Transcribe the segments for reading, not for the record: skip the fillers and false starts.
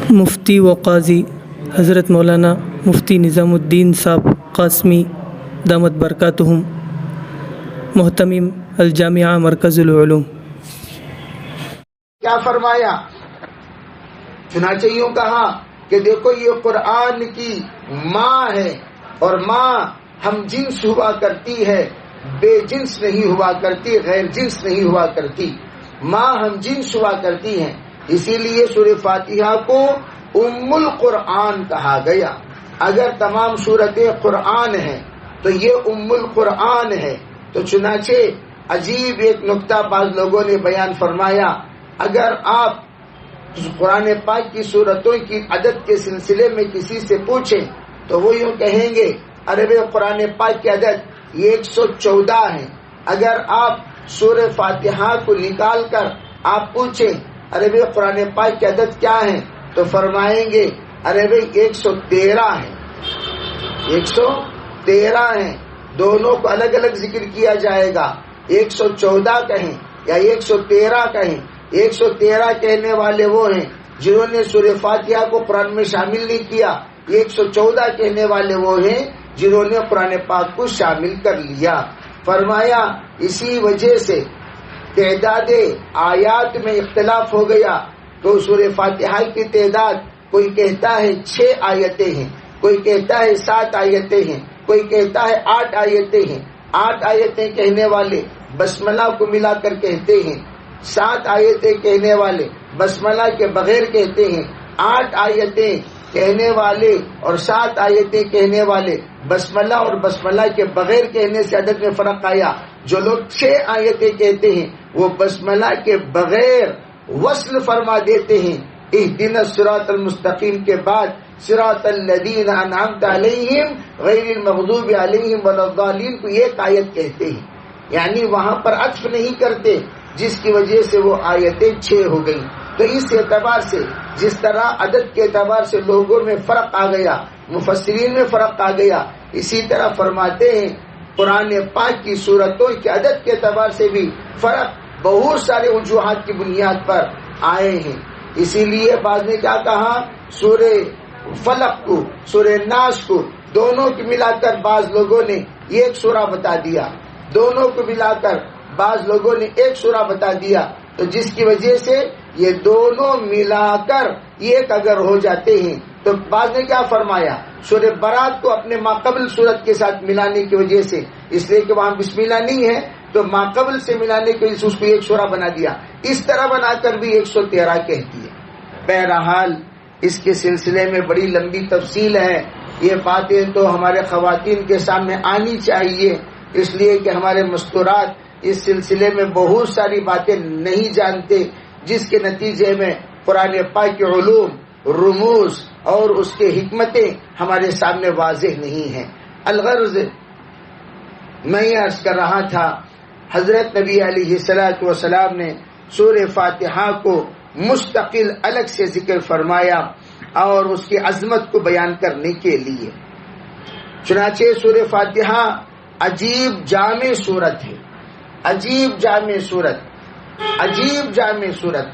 مفتی و قاضی حضرت مولانا مفتی نظام الدین صاحب قاسمی دامت برکاتہم، محتمم الجامعہ مرکز العلوم۔ کیا فرمایا؟ چنانچہ یوں کہا کہ دیکھو یہ قرآن کی ماں ہے، اور ماں ہم جنس ہوا کرتی ہے، بے جنس نہیں ہوا کرتی، غیر جنس نہیں ہوا کرتی، ماں ہم جنس ہوا کرتی ہیں۔ اسی لیے سورہ فاتحہ کو ام القرآن کہا گیا۔ اگر تمام سورتیں قرآن ہیں تو یہ ام القرآن ہے۔ تو چنانچہ عجیب ایک نکتہ بعض لوگوں نے بیان فرمایا، اگر آپ قرآن پاک کی سورتوں کی عدد کے سلسلے میں کسی سے پوچھیں تو وہ یوں کہیں گے عرب قرآن پاک کی عدد یہ 114 ہے۔ اگر آپ سورہ فاتحہ کو نکال کر آپ پوچھیں عرب قرآن پاک کی عدد کیا ہے تو فرمائیں گے عرب 113 ہے، 113 ہے۔ دونوں کو الگ الگ ذکر کیا جائے گا، 114 کہیں یا 113 کہیں۔ 113 کہنے والے وہ ہیں جنہوں نے سورہ فاتحہ کو قرآن میں شامل نہیں کیا، 114 کہنے والے وہ ہیں جنہوں نے قرآن پاک کو شامل کر لیا۔ فرمایا اسی وجہ سے تعداد آیات میں اختلاف ہو گیا، تو سورہ فاتحہ کی تعداد کوئی کہتا ہے 6 آیتیں ہیں، کوئی کہتا ہے 7 آیتیں ہیں، کوئی کہتا ہے 8 آیتیں ہیں۔ 8 آیتیں کہنے والے بسملہ کو ملا کر کہتے ہیں، 7 آیتیں کہنے والے بسملہ کے بغیر کہتے ہیں، 8 آیتیں کہنے والے اور 7 آیتیں کہنے والے بسملہ اور بسملہ کے بغیر کہنے سے عدد میں فرق آیا۔ جو لوگ 6 آیتیں کہتے ہیں وہ بسملہ کے بغیر وصل فرما دیتے ہیں، اہدنا الصراط المستقیم کے بعد صراط الذین انعمت علیہم غیر المغضوب علیہم ولا الضالین کو ایک آیت کہتے ہیں، یعنی وہاں پر عطف نہیں کرتے، جس کی وجہ سے وہ آیتیں 6 ہو گئیں۔ تو اس اعتبار سے جس طرح عدد کے اعتبار سے لوگوں میں فرق آ گیا، مفسرین میں فرق آ گیا، اسی طرح فرماتے ہیں قرآن پاک کی سورتوں کے عدد کے اعتبار سے بھی فرق بہت سارے وجوہات کی بنیاد پر آئے ہیں۔ اسی لیے بعض نے کیا کہا، سورہ فلق کو سورہ ناس کو دونوں کو ملا کر بعض لوگوں نے ایک سورہ بتا دیا، دونوں کو ملا کر بعض لوگوں نے ایک سورہ بتا دیا، تو جس کی وجہ سے یہ دونوں ملا کر ایک اگر ہو جاتے ہیں تو بعض نے کیا فرمایا، سورہ برات کو اپنے ماقبل سورت کے ساتھ ملانے کی وجہ سے، اس لیے کہ وہاں بسم اللہ نہیں ہے تو ماقبل سے ملانے کی وجہ سے اس کو ایک سورہ بنا دیا، اس طرح بنا کر بھی 113 کہتی ہے۔ بہرحال اس کے سلسلے میں بڑی لمبی تفصیل ہے، یہ باتیں تو ہمارے خواتین کے سامنے آنی چاہیے، اس لیے کہ ہمارے مستورات اس سلسلے میں بہت ساری باتیں نہیں جانتے، جس کے نتیجے میں قرآن پاک کے علوم، رموز اور اس کے حکمتیں ہمارے سامنے واضح نہیں ہیں۔ الغرض میں یہ عرض کر رہا تھا، حضرت نبی علیہ الصلوۃ والسلام نے سورہ فاتحہ کو مستقل الگ سے ذکر فرمایا اور اس کی عظمت کو بیان کرنے کے لیے۔ چنانچہ سورہ فاتحہ عجیب جامع صورت ہے، عجیب جامع صورت، عجیب جامع صورت،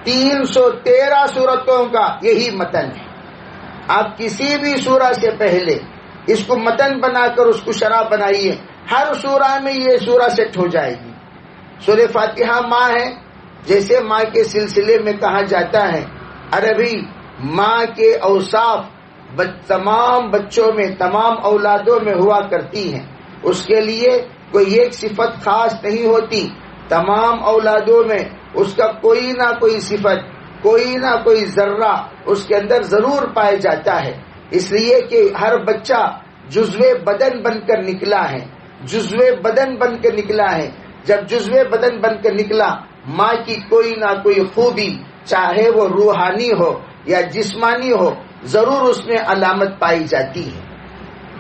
313 صورتوں کا یہی متن ہے۔ آپ کسی بھی سورہ سے پہلے اس کو متن بنا کر اس کو شرح بنائیے، ہر سورہ میں یہ سورہ سیٹ ہو جائے گی۔ سورہ فاتحہ ماں ہے، جیسے ماں کے سلسلے میں کہا جاتا ہے عربی ماں کے اوصاف تمام بچوں میں، تمام اولادوں میں ہوا کرتی ہیں، اس کے لیے کوئی ایک صفت خاص نہیں ہوتی، تمام اولادوں میں اس کا کوئی نہ کوئی صفت، کوئی نہ کوئی ذرہ اس کے اندر ضرور پایا جاتا ہے، اس لیے کہ ہر بچہ جزو بدن بن کر نکلا ہے، جزو بدن بن کر نکلا ہے۔ جب جزو بدن بن کر نکلا، ماں کی کوئی نہ کوئی خوبی، چاہے وہ روحانی ہو یا جسمانی ہو، ضرور اس میں علامت پائی جاتی ہے۔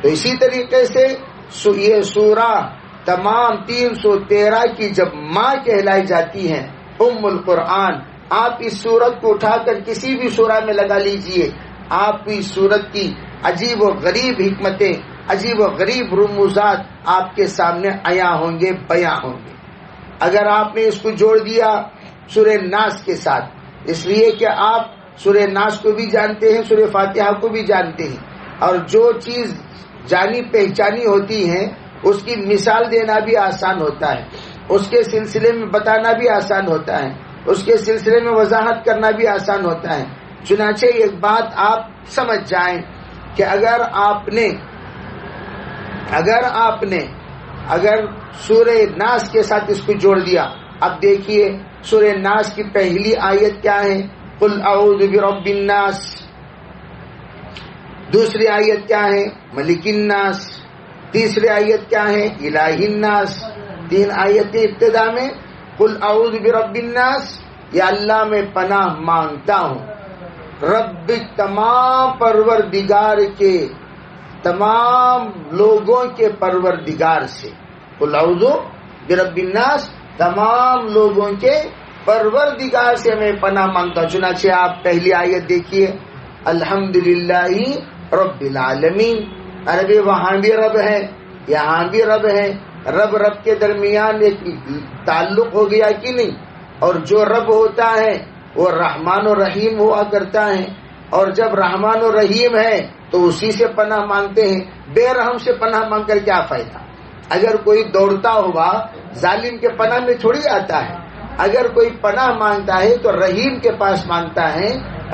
تو اسی طریقے سے یہ سورہ تمام 313 کی جب ماں کہلائی جاتی ہیں، ام القرآن، آپ اس سورت کو اٹھا کر کسی بھی سورہ میں لگا لیجئے، آپ کی سورت کی عجیب و غریب حکمتیں، عجیب و غریب رموزات آپ کے سامنے عیاں ہوں گے، بیاں ہوں گے۔ اگر آپ نے اس کو جوڑ دیا سورہ ناس کے ساتھ، اس لیے کہ آپ سورہ ناس کو بھی جانتے ہیں، سورہ فاتحہ کو بھی جانتے ہیں، اور جو چیز جانی پہچانی ہوتی ہے اس کی مثال دینا بھی آسان ہوتا ہے، اس کے سلسلے میں بتانا بھی آسان ہوتا ہے، اس کے سلسلے میں وضاحت کرنا بھی آسان ہوتا ہے۔ چنانچہ ایک بات آپ سمجھ جائیں کہ اگر سورہ ناس کے ساتھ اس کو جوڑ دیا، اب دیکھیے سورہ ناس کی پہلی آیت کیا ہے؟ قل اعوذ برب الناس۔ دوسری آیت کیا ہے؟ ملک الناس۔ تیسری آیت کیا ہے؟ الہ الناس۔ 3 آیتیں ابتدا میں قل اعوذ برب الناس، یا اللہ میں پناہ مانگتا ہوں رب تمام پروردگار کے، تمام لوگوں کے پروردگار سے۔ قل اعوذ برب الناس، تمام لوگوں کے پروردگار سے میں پناہ مانگتا ہوں۔ چنانچہ آپ پہلی آیت دیکھیے، الحمدللہ رب العالمین۔ عربی وہاں بھی رب ہے، یہاں بھی رب ہے، رب کے درمیان ایک تعلق ہو گیا کہ نہیں؟ اور جو رب ہوتا ہے وہ رحمان و رحیم ہوا کرتا ہے، اور جب رحمان و رحیم ہے تو اسی سے پناہ مانگتے ہیں، بے رحم سے پناہ مانگ کر کیا فائدہ؟ اگر کوئی دوڑتا ہوا ظالم کے پناہ میں تھوڑی آتا ہے، اگر کوئی پناہ مانگتا ہے تو رحیم کے پاس مانگتا ہے،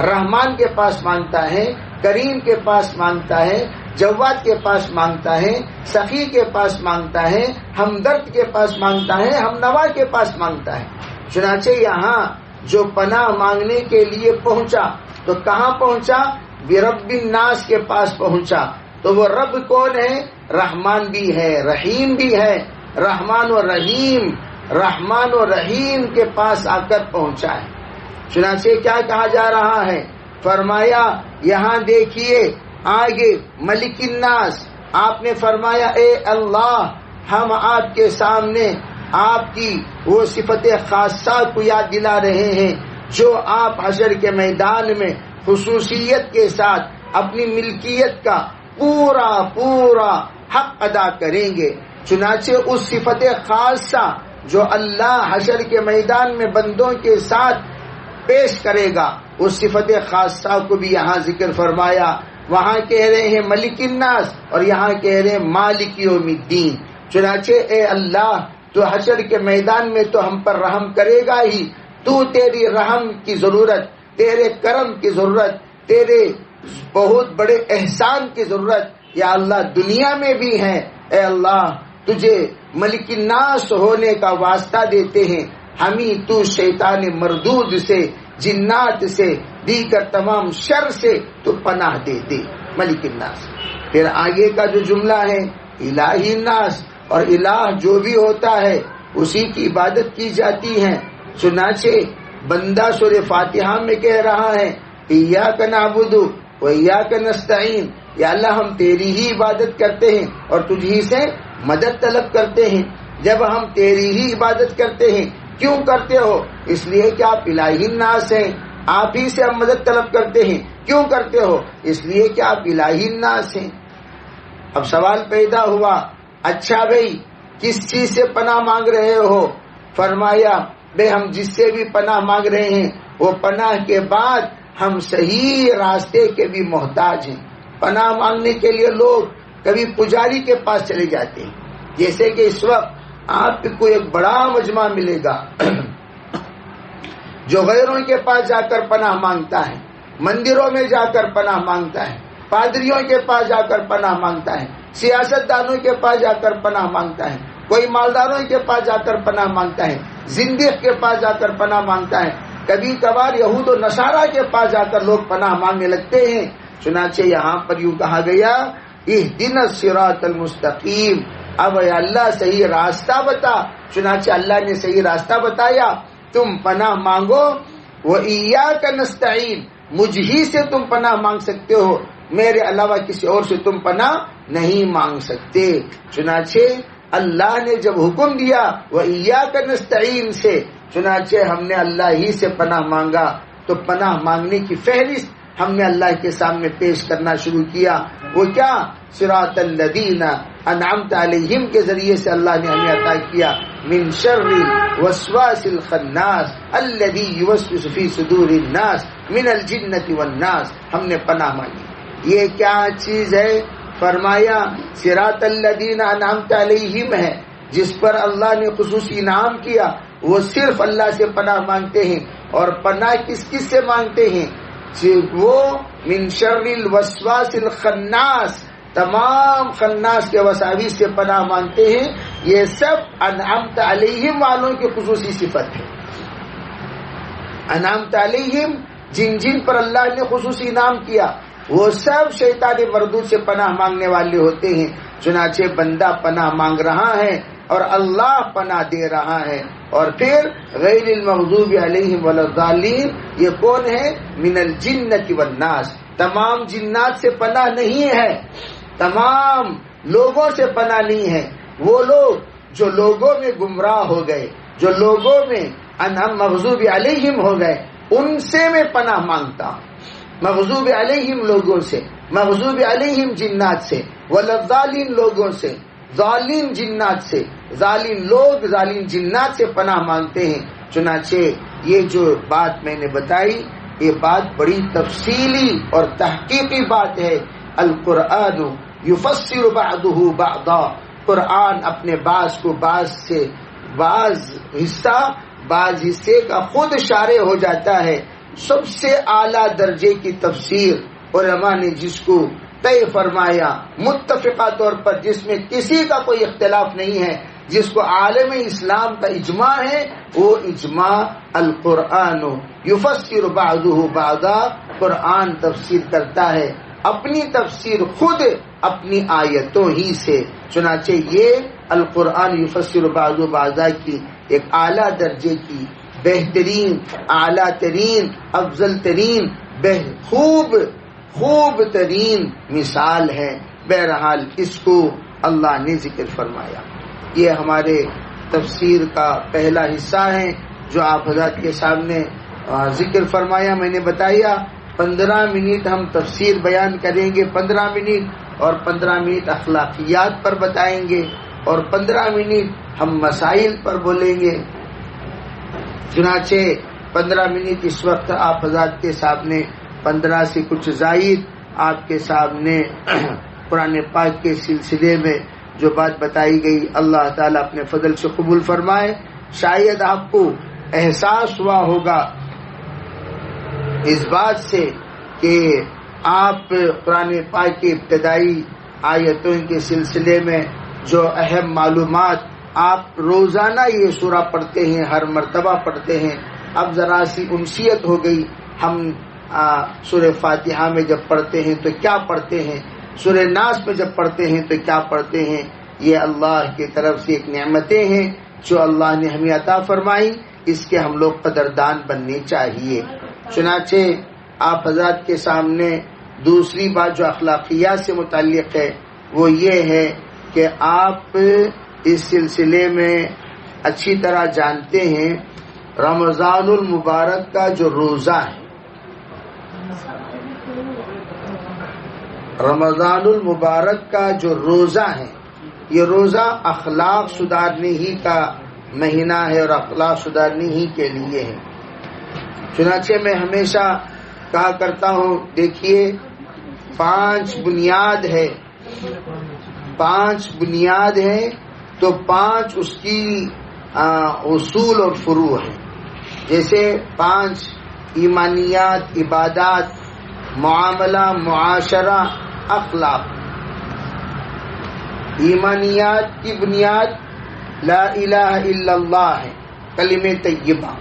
رحمان کے پاس مانگتا ہے، کریم کے پاس مانگتا ہے، جواد کے پاس مانگتا ہے، سخی کے پاس مانگتا ہے، ہمدرد کے پاس مانگتا ہے، ہمنوا کے پاس مانگتا ہے۔ چنانچہ یہاں جو پناہ مانگنے کے لیے پہنچا تو کہاں پہنچا؟ برب الناس کے پاس پہنچا۔ تو وہ رب کون ہے؟ رحمان بھی ہے، رحیم بھی ہے، رحمان و رحیم کے پاس آ کر پہنچا ہے۔ چنانچہ کیا کہا جا رہا ہے؟ فرمایا یہاں دیکھیے آگے ملک الناس، آپ نے فرمایا اے اللہ ہم آپ کے سامنے آپ کی وہ صفت خاصہ کو یاد دلا رہے ہیں جو آپ حشر کے میدان میں خصوصیت کے ساتھ اپنی ملکیت کا پورا حق ادا کریں گے۔ چنانچہ اس صفت خاصہ جو اللہ حشر کے میدان میں بندوں کے ساتھ پیش کرے گا، اس صفت خاصہ کو بھی یہاں ذکر فرمایا۔ وہاں کہہ رہے ہیں ملک الناس اور یہاں کہہ رہے ہیں مالک یوم الدین۔ چنانچہ اے اللہ تو حشر کے میدان میں تو ہم پر رحم کرے گا ہی، تو تیری رحم کی ضرورت، تیرے کرم کی ضرورت، تیرے بہت بڑے احسان کی ضرورت یا اللہ دنیا میں بھی ہے۔ اے اللہ تجھے ملک الناس ہونے کا واسطہ دیتے ہیں، ہمیں تو شیطان مردود سے، جنات سے، دیگر تمام شر سے تو پناہ دے دے ملک الناس۔ پھر آگے کا جو جملہ ہے الہ الناس، اور الہ جو بھی ہوتا ہے اسی کی عبادت کی جاتی ہے۔ چنانچہ بندہ سورہ فاتحہ میں کہہ رہا ہے ایاک نعبد و ایاک نستعین، یا اللہ ہم تیری ہی عبادت کرتے ہیں اور تجھ ہی سے مدد طلب کرتے ہیں۔ جب ہم تیری ہی عبادت کرتے ہیں، کیوں کرتے ہو؟ اس لیے کہ آپ الہ الناس ہیں، آپ ہی سے ہم مدد طلب کرتے ہیں۔ کیوں کرتے ہو؟ اس لیے کہ آپ الہ الناس ہیں۔ اب سوال پیدا ہوا، اچھا بھائی کس چیز سے پناہ مانگ رہے ہو؟ فرمایا بھائی ہم جس سے بھی پناہ مانگ رہے ہیں وہ پناہ کے بعد ہم صحیح راستے کے بھی محتاج ہیں۔ پناہ مانگنے کے لیے لوگ کبھی پجاری کے پاس چلے جاتے ہیں، جیسے کہ اس وقت آپ کو ایک بڑا مجمع ملے گا جو غیروں کے پاس جا کر پناہ مانگتا ہے، مندروں میں جا کر پناہ مانگتا ہے، پادریوں کے پاس جا کر پناہ مانگتا ہے، سیاست دانوں کے پاس جا کر پناہ مانگتا ہے، کوئی مالداروں کے پاس جا کر پناہ مانگتا ہے، زندیق کے پاس جا کر پناہ مانگتا ہے، کبھی کبھار یہود و نصارہ کے پاس جا کر لوگ پناہ مانگنے لگتے ہیں۔ چنانچہ یہاں پر یوں کہا گیا اہدنا الصراط المستقیم، اب اے اللہ صحیح راستہ بتا۔ چنانچہ اللہ نے صحیح راستہ بتایا، تم پناہ مانگو، وَإِيَّاكَ نَسْتَعِينُ، مجھ ہی سے تم پناہ مانگ سکتے ہو، میرے علاوہ کسی اور سے تم پناہ نہیں مانگ سکتے۔ چنانچہ اللہ نے جب حکم دیا وَإِيَّاكَ نَسْتَعِينُ سے، چنانچہ ہم نے اللہ ہی سے پناہ مانگا، تو پناہ مانگنے کی فہرست ہم نے اللہ کے سامنے پیش کرنا شروع کیا۔ وہ کیا؟ صراط الذین انعمت علیہم کے ذریعے سے اللہ نے ہمیں عطا کیا، من شر الوسواس الخناس الذي يوسوس في صدور الناس من الجنة والناس. ہم نے پناہ مانگی. یہ کیا چیز ہے؟ فرمایا صراط الذین انعمت علیہم ہے، جس پر اللہ نے خصوصی انعام کیا. وہ صرف اللہ سے پناہ مانگتے ہیں. اور پناہ کس کس سے مانگتے ہیں؟ وہ من شر الوسواس الخناس، تمام خناس کے وساوس سے پناہ مانگتے ہیں. یہ سب انعمت علیہم والوں کی خصوصی صفت ہے. انعمت علیہم، جن جن پر اللہ نے خصوصی انعام کیا، وہ سب شیطان مردود سے پناہ مانگنے والے ہوتے ہیں. چنانچہ بندہ پناہ مانگ رہا ہے اور اللہ پناہ دے رہا ہے. اور پھر غیر المغضوب علیہم ولا الضالین، یہ کون ہے؟ من الجنۃ والناس، تمام جنات سے پناہ نہیں ہے، تمام لوگوں سے پناہ نہیں ہے. وہ لوگ جو لوگوں میں گمراہ ہو گئے، جو لوگوں میں مغضوب علیہم ہو گئے، ان سے میں پناہ مانگتا ہوں. مغضوب علیہم لوگوں سے، مغضوب علیہم جنات سے، والضالین لوگوں سے، ظالم جنات سے. ظالم لوگ ظالم جنات سے پناہ مانگتے ہیں. چنانچہ یہ جو بات میں نے بتائی، یہ بات بڑی تفصیلی اور تحقیقی بات ہے. القرآن یفسر بعضہ بعضا، قرآن اپنے بعض کو بعض سے، بعض حصے کا خود شارح ہو جاتا ہے. سب سے اعلیٰ درجے کی تفسیر علماء نے جس کو طے فرمایا متفقہ طور پر، جس میں کسی کا کوئی اختلاف نہیں ہے، جس کو عالم اسلام کا اجماع ہے، وہ اجماع القرآن یفسر بعضہ بعضا. قرآن تفسیر کرتا ہے اپنی تفسیر خود اپنی آیتوں ہی سے. چنانچہ یہ القرآن یفسر بعضہ بعضا کی ایک اعلیٰ درجے کی، بہترین، اعلیٰ ترین، افضل ترین، خوب ترین مثال ہے. بہرحال اس کو اللہ نے ذکر فرمایا. یہ ہمارے تفسیر کا پہلا حصہ ہے جو آپ حضرات کے سامنے ذکر فرمایا. میں نے بتایا 15 منٹ ہم تفسیر بیان کریں گے، 15 منٹ، اور 15 منٹ اخلاقیات پر بتائیں گے، اور 15 منٹ ہم مسائل پر بولیں گے. چنانچہ 15 منٹ اس وقت آپ حضرات کے سامنے 15 سے کچھ زائد آپ کے سامنے قرآن پاک کے سلسلے میں جو بات بتائی گئی، اللہ تعالیٰ اپنے فضل سے قبول فرمائے. شاید آپ کو احساس ہوا ہوگا اس بات سے کہ آپ قرآن پاک کی ابتدائی آیتوں کے سلسلے میں جو اہم معلومات آپ روزانہ یہ سورہ پڑھتے ہیں، ہر مرتبہ پڑھتے ہیں، اب ذرا سی انسیت ہو گئی. ہم سورہ فاتحہ میں جب پڑھتے ہیں تو کیا پڑھتے ہیں، سورہ ناس میں جب پڑھتے ہیں تو کیا پڑھتے ہیں. یہ اللہ کی طرف سے ایک نعمتیں ہیں جو اللہ نے ہمیں عطا فرمائی، اس کے ہم لوگ قدردان بننے چاہیے. چنانچہ آپ حضرات کے سامنے دوسری بات جو اخلاقیات سے متعلق ہے وہ یہ ہے کہ آپ اس سلسلے میں اچھی طرح جانتے ہیں رمضان المبارک کا جو روزہ ہے، رمضان المبارک کا جو روزہ ہے، یہ روزہ اخلاق سدھارنے ہی کا مہینہ ہے اور اخلاق سدھارنے ہی کے لیے ہے. چنانچہ میں ہمیشہ کہا کرتا ہوں، دیکھیے 5 بنیاد ہے، 5 بنیاد ہے تو 5 اس کی اصول اور فروع ہیں. جیسے 5 ایمانیات، عبادات، معاملہ، معاشرہ، اخلاق. ایمانیات کی بنیاد لا الہ الا اللہ ہے، کلمہ طیبہ.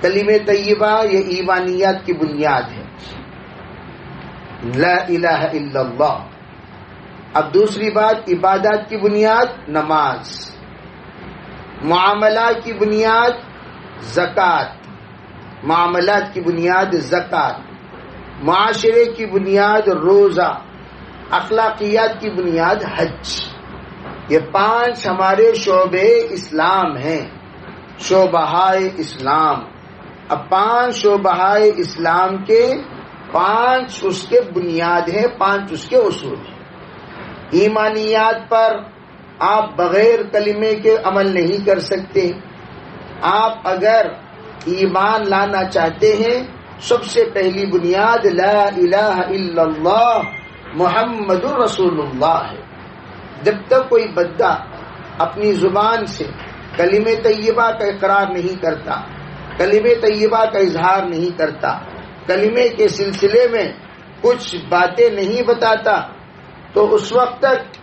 کلمہ طیبہ یہ ایمانیات کی بنیاد ہے، لا الہ الا اللہ. اب دوسری بات، عبادات کی بنیاد نماز، معاملات کی بنیاد زکوٰۃ، معاملات کی بنیاد زکوٰۃ، معاشرے کی بنیاد روزہ، اخلاقیات کی بنیاد حج. یہ 5 ہمارے شعبے اسلام ہیں، شعبہائے اسلام. اب 5 شعبہائے اسلام کے 5 اس کے بنیاد ہیں، 5 اس کے اصول ہیں. ایمانیات پر آپ بغیر کلمے کے عمل نہیں کر سکتے. آپ اگر ایمان لانا چاہتے ہیں سب سے پہلی بنیاد لا الہ الا اللہ محمد الرسول اللہ ہے. جب تک کوئی بندہ اپنی زبان سے کلمہ طیبہ کا اقرار نہیں کرتا، کلمہ طیبہ کا اظہار نہیں کرتا، کلمے کے سلسلے میں کچھ باتیں نہیں بتاتا، تو اس وقت تک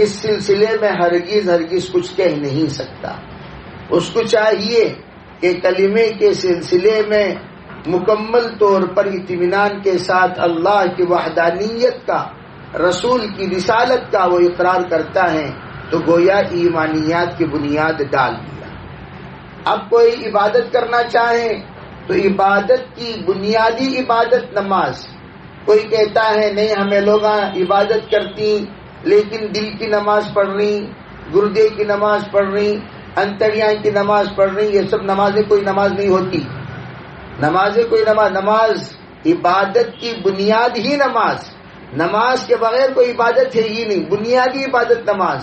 اس سلسلے میں ہرگز کچھ کہہ نہیں سکتا. اس کو چاہیے کہ کلمے کے سلسلے میں مکمل طور پر اطمینان کے ساتھ اللہ کی وحدانیت کا، رسول کی رسالت کا وہ اقرار کرتا ہے تو گویا ایمانیات کی بنیاد ڈال دیا. اب کوئی عبادت کرنا چاہے تو عبادت کی بنیادی عبادت نماز. کوئی کہتا ہے نہیں ہمیں لوگ عبادت کرتی لیکن دل کی نماز پڑھ رہی، گردے کی نماز پڑھ رہی، انتڑیاں کی نماز پڑھ رہی، یہ سب نمازیں کوئی نماز نہیں ہوتی. نمازیں کوئی نماز عبادت کی بنیاد ہی نماز کے بغیر کوئی عبادت ہے ہی نہیں. بنیادی عبادت نماز.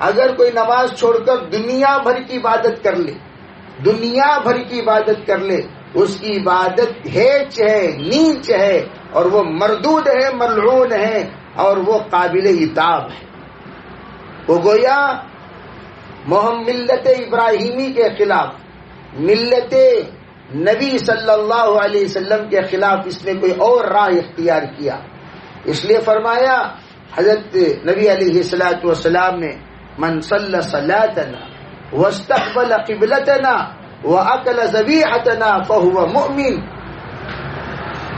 اگر کوئی نماز چھوڑ کر دنیا بھر کی عبادت کر لے، دنیا بھر کی عبادت کر لے، اس کی عبادت ہیچ ہے، نیچ ہے، اور وہ مردود ہے، ملعون ہے، اور وہ قابل عتاب ہے. وہ گویا ملت ابراہیمی کے خلاف، ملت نبی صلی اللہ علیہ وسلم کے خلاف اس نے کوئی اور راہ اختیار کیا. اس لیے فرمایا حضرت نبی علیہ الصلوۃ والسلام نے من صلی صلاتنا واستقبل قبلتنا واکل ذبیحتنا فهو مؤمن.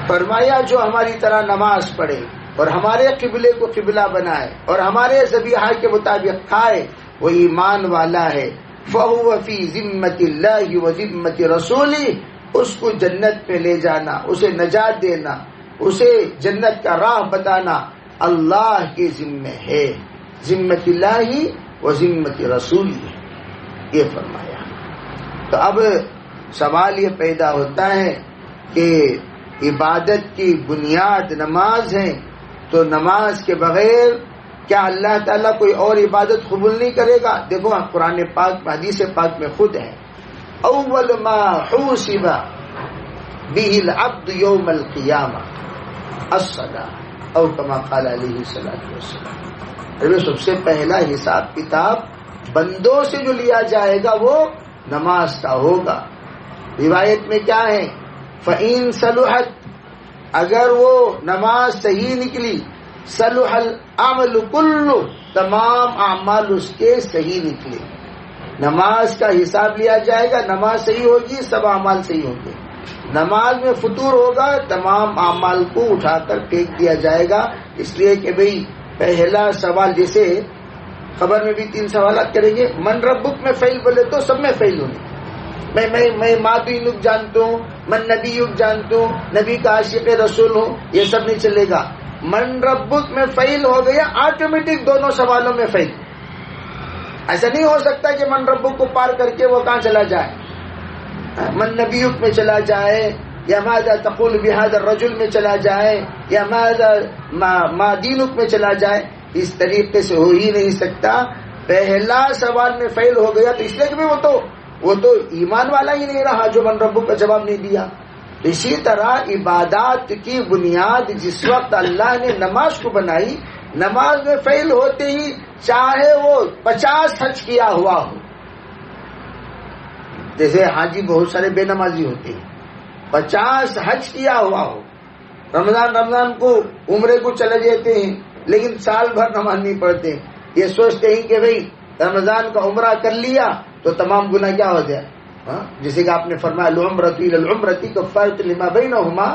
فرمایا جو ہماری طرح نماز پڑھے اور ہمارے قبلے کو قبلہ بنائے اور ہمارے ذبیحہ کے مطابق کھائے وہ ایمان والا ہے. فهو فی ذمۃ اللہ و ذمۃ رسولہ. اس کو جنت میں لے جانا، اسے نجات دینا، اسے جنت کا راہ بتانا اللہ کے ذمہ ہے. ذمۃ اللہ و ذمۃ رسولہ یہ فرمایا. تو اب سوال یہ پیدا ہوتا ہے کہ عبادت کی بنیاد نماز ہے، تو نماز کے بغیر کیا اللہ تعالیٰ کوئی اور عبادت قبول نہیں کرے گا؟ دیکھو قرآن پاک حدیث پاک میں خود ہے اول ما حوسب به العبد یوم القیامہ الصلاۃ او کما قال علیہ الصلوۃ والسلام. سب سے پہلا حساب کتاب بندوں سے جو لیا جائے گا وہ نماز کا ہوگا. روایت میں کیا ہے؟ فَإِن صَلُحَتْ، اگر وہ نماز صحیح نکلی، صلح العمل کلو، تمام اعمال اس کے صحیح نکلے. نماز کا حساب لیا جائے گا، نماز صحیح ہوگی سب اعمال صحیح ہوں گے. نماز میں فطور ہوگا تمام اعمال کو اٹھا کر پھینک دیا جائے گا. اس لیے کہ بھئی پہلا سوال، جیسے خبر میں بھی 3 سوالات کریں گے، من ربک میں فیل بولے تو سب میں فیل ہونے. میں مادینک جانتا ہوں، من نبیک جانتا ہوں، نبی کا عاشق رسول ہوں، یہ سب نہیں چلے گا. من ربک میں فیل ہو گیا آٹومیٹک دونوں سوالوں میں فیل. ایسا نہیں ہو سکتا کہ من ربک کو پار کر کے وہ کہاں چلا جائے، من نبیک میں چلا جائے، یا ماذا تقول بهذا الرجل میں چلا جائے، یا ما دینک میں چلا جائے. اس طریقے سے ہو ہی نہیں سکتا. پہلا سوال میں فیل ہو گیا تو اس لیے کہ وہ تو ایمان والا ہی نہیں رہا جو من ربک کا جواب نہیں دیا. اسی طرح عبادات کی بنیاد جس وقت اللہ نے نماز کو بنائی، نماز میں فیل ہوتے ہی چاہے وہ 50 حج کیا ہوا ہو. جیسے حاجی بہت سارے بے نمازی ہوتے ہیں، 50 حج کیا ہوا ہو، رمضان کو عمرے کو چلے جاتے ہیں لیکن سال بھر نماز نہیں پڑھتے. یہ سوچتے ہیں کہ بھئی رمضان کا عمرہ کر لیا تو تمام گناہ کیا ہو جائے. جیسے کہ آپ نے فرمایا العمرۃ الی العمرۃ کفارۃ لما بینہما،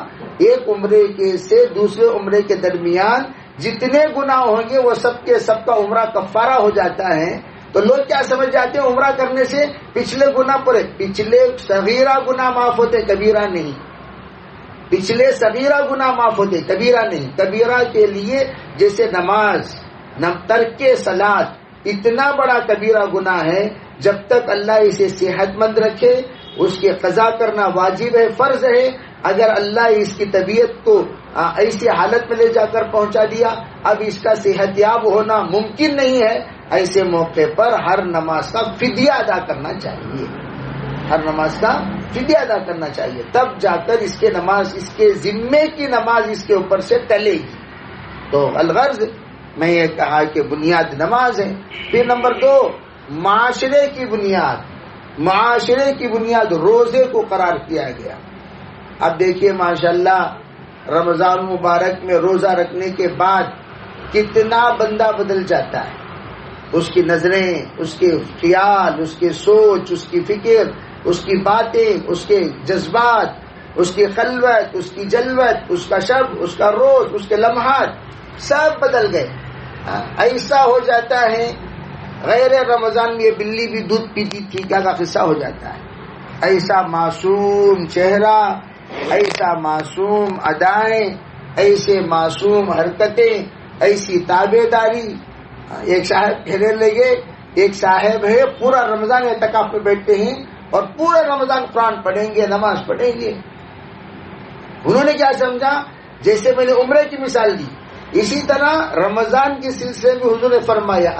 ایک عمرے کے سے دوسرے عمرے کے درمیان جتنے گناہ ہوں گے وہ سب کے سب کا عمرہ کفارہ ہو جاتا ہے. تو لوگ کیا سمجھ جاتے ہیں عمرہ کرنے سے پچھلے گناہ پر پچھلے صغیرہ گناہ معاف ہوتے، کبیرہ نہیں. پچھلے صغیرہ گناہ معاف ہوتے، کبیرہ نہیں. کبیرہ کے لیے جیسے نماز، ترک صلاۃ اتنا بڑا کبیرہ گناہ ہے، جب تک اللہ اسے صحت مند رکھے اس کے قضا کرنا واجب ہے، فرض ہے. اگر اللہ اس کی طبیعت کو ایسی حالت میں لے جا کر پہنچا دیا اب اس کا صحت یاب ہونا ممکن نہیں ہے، ایسے موقع پر ہر نماز کا فدیہ ادا کرنا چاہیے، ہر نماز کا فدیہ ادا کرنا چاہیے، تب جا کر اس کے نماز، اس کے ذمے کی نماز اس کے اوپر سے ٹلے گی۔ تو الغرض میں یہ کہا کہ بنیاد نماز ہے۔ پھر نمبر 2، معاشرے کی بنیاد، معاشرے کی بنیاد روزے کو قرار کیا گیا۔ اب دیکھیے ماشاءاللہ رمضان مبارک میں روزہ رکھنے کے بعد کتنا بندہ بدل جاتا ہے، اس کی نظریں، اس کے خیال، اس کے سوچ، اس کی فکر، اس کی باتیں، اس کے جذبات، اس کی خلوت، اس کی جلوت، اس کا شب، اس کا روز، اس کے لمحات سب بدل گئے۔ ایسا ہو جاتا ہے غیر رمضان میں یہ بلی بھی دودھ پیتی تھی کیا کا قصہ ہو جاتا ہے۔ ایسا معصوم چہرہ، ایسا معصوم ادائیں، ایسے معصوم حرکتیں، ایسی تابع داری۔ ایک صاحب کہنے لگے، ایک صاحب ہے پورا رمضان اعتکاف میں بیٹھتے ہیں اور پورا رمضان قرآن پڑھیں گے، نماز پڑھیں گے۔ انہوں نے کیا سمجھا، جیسے میں نے عمرے کی مثال دی، اسی طرح رمضان کے سلسلے میں حضور نے فرمایا